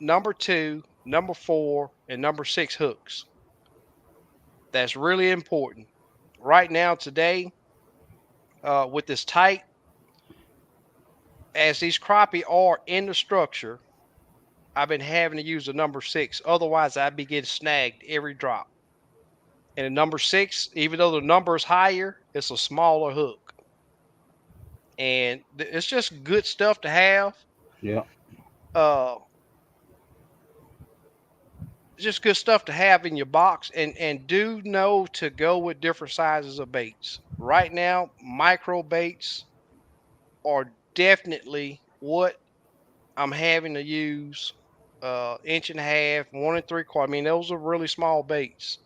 [SPEAKER 1] number two, number four, and number six hooks. That's really important. Right now, today, with this tight, as these crappie are in the structure, I've been having to use a number six. Otherwise, I'd be getting snagged every drop. And a number six, even though the number is higher, it's a smaller hook. And it's just good stuff to have.
[SPEAKER 2] Yeah.
[SPEAKER 1] Uh, just good stuff to have in your box, and do know to go with different sizes of baits. Right now, micro baits are definitely what I'm having to use. Inch and a half, 1 3/4. I mean, those are really small baits.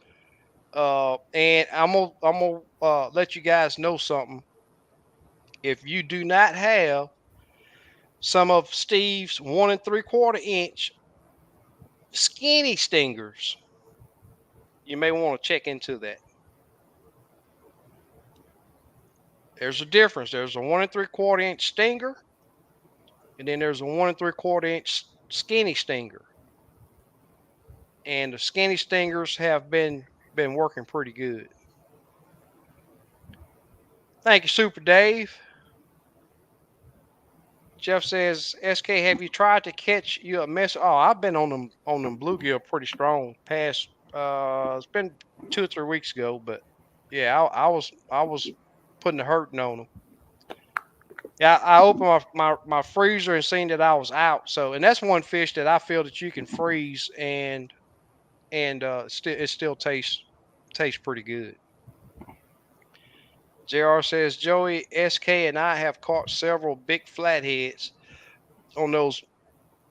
[SPEAKER 1] And I'm gonna let you guys know something. If you do not have some of Steve's 1 3/4 inch skinny stingers, you may want to check into that. There's a difference. There's a 1 3/4 inch stinger, and then there's a 1 3/4 inch skinny stinger. And the skinny stingers have been working pretty good. Thank you, Super Dave. Jeff says, SK, have you tried to catch you a mess? Oh, I've been on them bluegill pretty strong. Past it's been 2 or 3 weeks ago, but yeah, I was putting the hurting on them. Yeah, I opened my freezer and seen that I was out. So, and that's one fish that I feel that you can freeze and it still tastes pretty good. JR says Joey, SK, and I have caught several big flatheads on those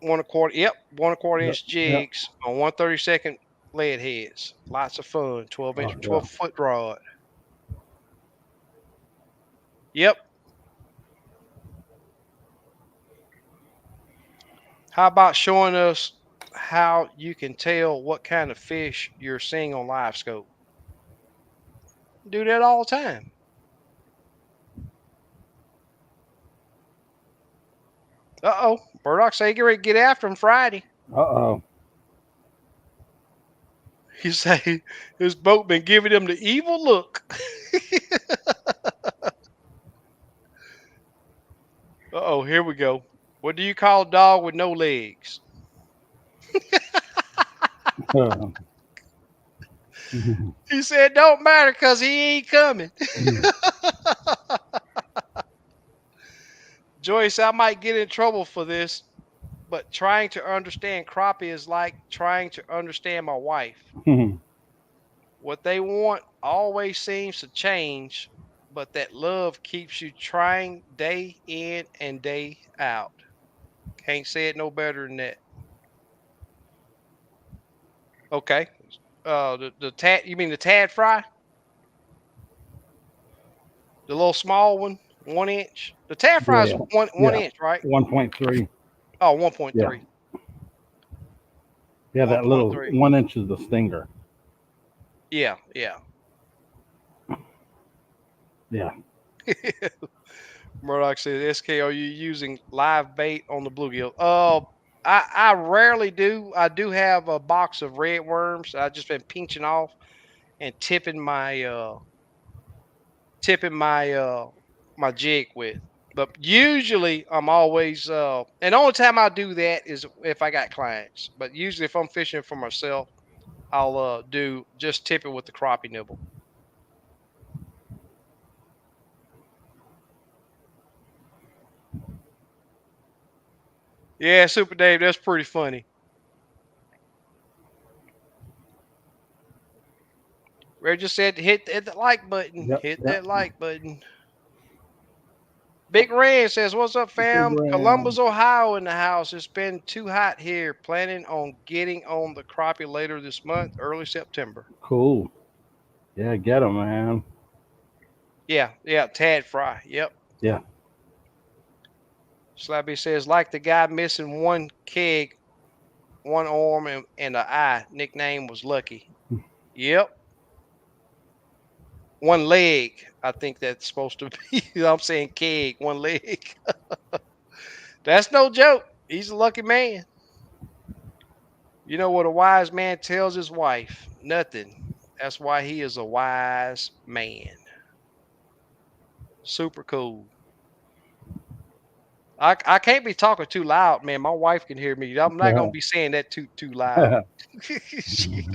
[SPEAKER 1] 1 1/4. Yep, 1 1/4
[SPEAKER 2] Yep.
[SPEAKER 1] inch
[SPEAKER 2] Yep.
[SPEAKER 1] jigs on 1/32 lead heads. Lots of fun. 12 inch,
[SPEAKER 2] Oh, yeah.
[SPEAKER 1] 12 foot rod. Yep. How about showing us how you can tell what kind of fish you're seeing on live scope? Do that all the time. Uh-oh. Burdock say get ready to get after him Friday.
[SPEAKER 2] Uh-oh.
[SPEAKER 1] You say his boat been giving him the evil look. Uh-oh, here we go. What do you call a dog with no legs? He said don't matter because he ain't coming. Joyce, I might get in trouble for this, but trying to understand crappie is like trying to understand my wife. What they want always seems to change, but that love keeps you trying day in and day out. Can't say it no better than that. Okay. The tad, you mean the tad fry? The little small one, 1 inch? The tad fry is
[SPEAKER 2] Yeah.
[SPEAKER 1] one
[SPEAKER 2] Yeah.
[SPEAKER 1] inch, right?
[SPEAKER 2] 1.3.
[SPEAKER 1] Oh,
[SPEAKER 2] Yeah.
[SPEAKER 1] 1.3.
[SPEAKER 2] Yeah, that little
[SPEAKER 1] 1.3.
[SPEAKER 2] 1 inch is the stinger.
[SPEAKER 1] Yeah, yeah.
[SPEAKER 2] Yeah.
[SPEAKER 1] Murdoch says, SK, are you using live bait on the bluegill? I rarely do. I do have a box of red worms. I've just been pinching off and tipping my jig with. But usually I'm always and the only time I do that is if I got clients. But usually if I'm fishing for myself, I'll do just tip it with the crappie nibble. Yeah, Super Dave, that's pretty funny. Ray just said hit the like button.
[SPEAKER 2] Yep.
[SPEAKER 1] Hit
[SPEAKER 2] Yep.
[SPEAKER 1] that like button. Big Ray says, "What's up,
[SPEAKER 2] Big
[SPEAKER 1] fam?
[SPEAKER 2] ram.
[SPEAKER 1] Columbus, Ohio, in the house. It's been too hot here. Planning on getting on the crappie later this month, early September."
[SPEAKER 2] Cool. Yeah, get him, man.
[SPEAKER 1] Yeah, yeah. Tad fry. Yep.
[SPEAKER 2] Yeah.
[SPEAKER 1] Slabby says, like the guy missing one keg, one arm, and an eye. Nickname was Lucky. Yep. One leg. I think that's supposed to be. I'm saying keg, one leg. That's no joke. He's a lucky man. You know what a wise man tells his wife? Nothing. That's why he is a wise man. Super cool. I can't be talking too loud, man. My wife can hear me. I'm not gonna be saying that too loud. She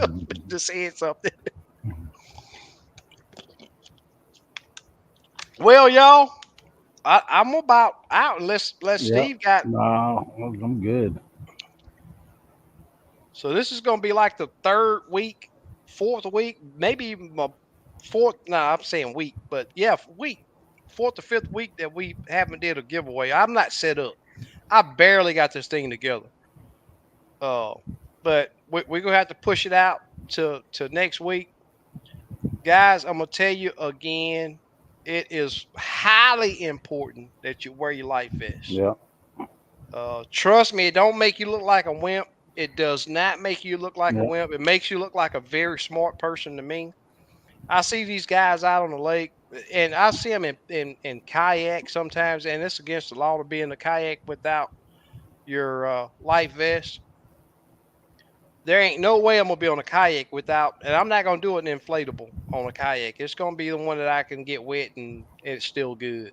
[SPEAKER 1] just said something. Well, y'all, I'm about out unless
[SPEAKER 2] Yep.
[SPEAKER 1] Steve got.
[SPEAKER 2] No, I'm good.
[SPEAKER 1] So this is gonna be like the third week, fourth week, maybe even my fourth. No, I'm saying week, but yeah, week, fourth or fifth week that we haven't did a giveaway. I'm not set up. I barely got this thing together. Uh, but we're gonna have to push it out to next week, guys. I'm gonna tell you again. It is highly important that you wear your life vest.
[SPEAKER 2] Yep.
[SPEAKER 1] Trust me, it don't make you look like a wimp. It does not make you look like a
[SPEAKER 2] Yep.
[SPEAKER 1] wimp. It makes you look like a very smart person to me. I see these guys out on the lake, and I see them in kayak sometimes, and it's against the law to be in the kayak without your life vest. There ain't no way I'm gonna be on a kayak without, and I'm not gonna do an inflatable on a kayak. It's gonna be the one that I can get wet and it's still good.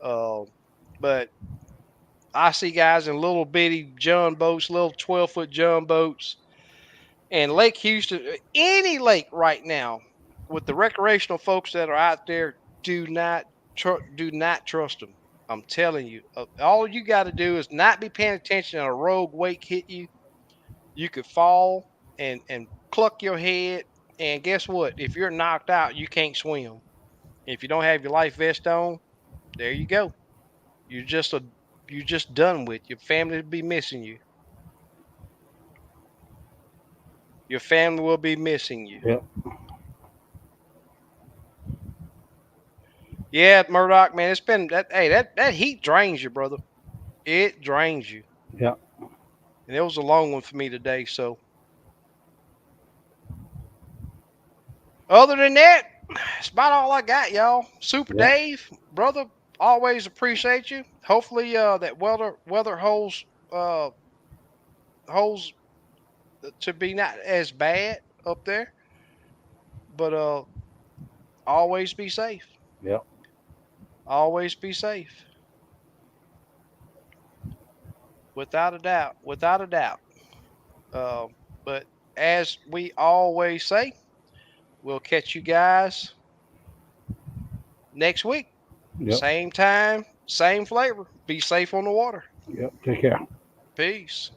[SPEAKER 1] Uh, but I see guys in little bitty John boats, little 12-foot John boats, and Lake Houston, any lake right now, with the recreational folks that are out there, do not trust them. I'm telling you, all you got to do is not be paying attention and a rogue wake hit you. You could fall and cluck your head, and guess what? If you're knocked out, you can't swim. If you don't have your life vest on, there you go. You're just a you're just done with. Your family will be missing you. Your family will be missing you.
[SPEAKER 2] Yep.
[SPEAKER 1] Yeah, Murdoch, man, it's been that. Hey, that heat drains you, brother. It drains you.
[SPEAKER 2] Yep.
[SPEAKER 1] And it was a long one for me today. So other than that, that's about all I got, y'all. Super
[SPEAKER 2] Yep.
[SPEAKER 1] Dave, brother, always appreciate you. Hopefully, that weather uh holds to be not as bad up there, but always be safe.
[SPEAKER 2] Yep.
[SPEAKER 1] Always be safe, without a doubt, without a doubt. But as we always say, we'll catch you guys next week.
[SPEAKER 2] Yep.
[SPEAKER 1] Same time, same flavor. Be safe on the water.
[SPEAKER 2] Yep. Take care.
[SPEAKER 1] Peace.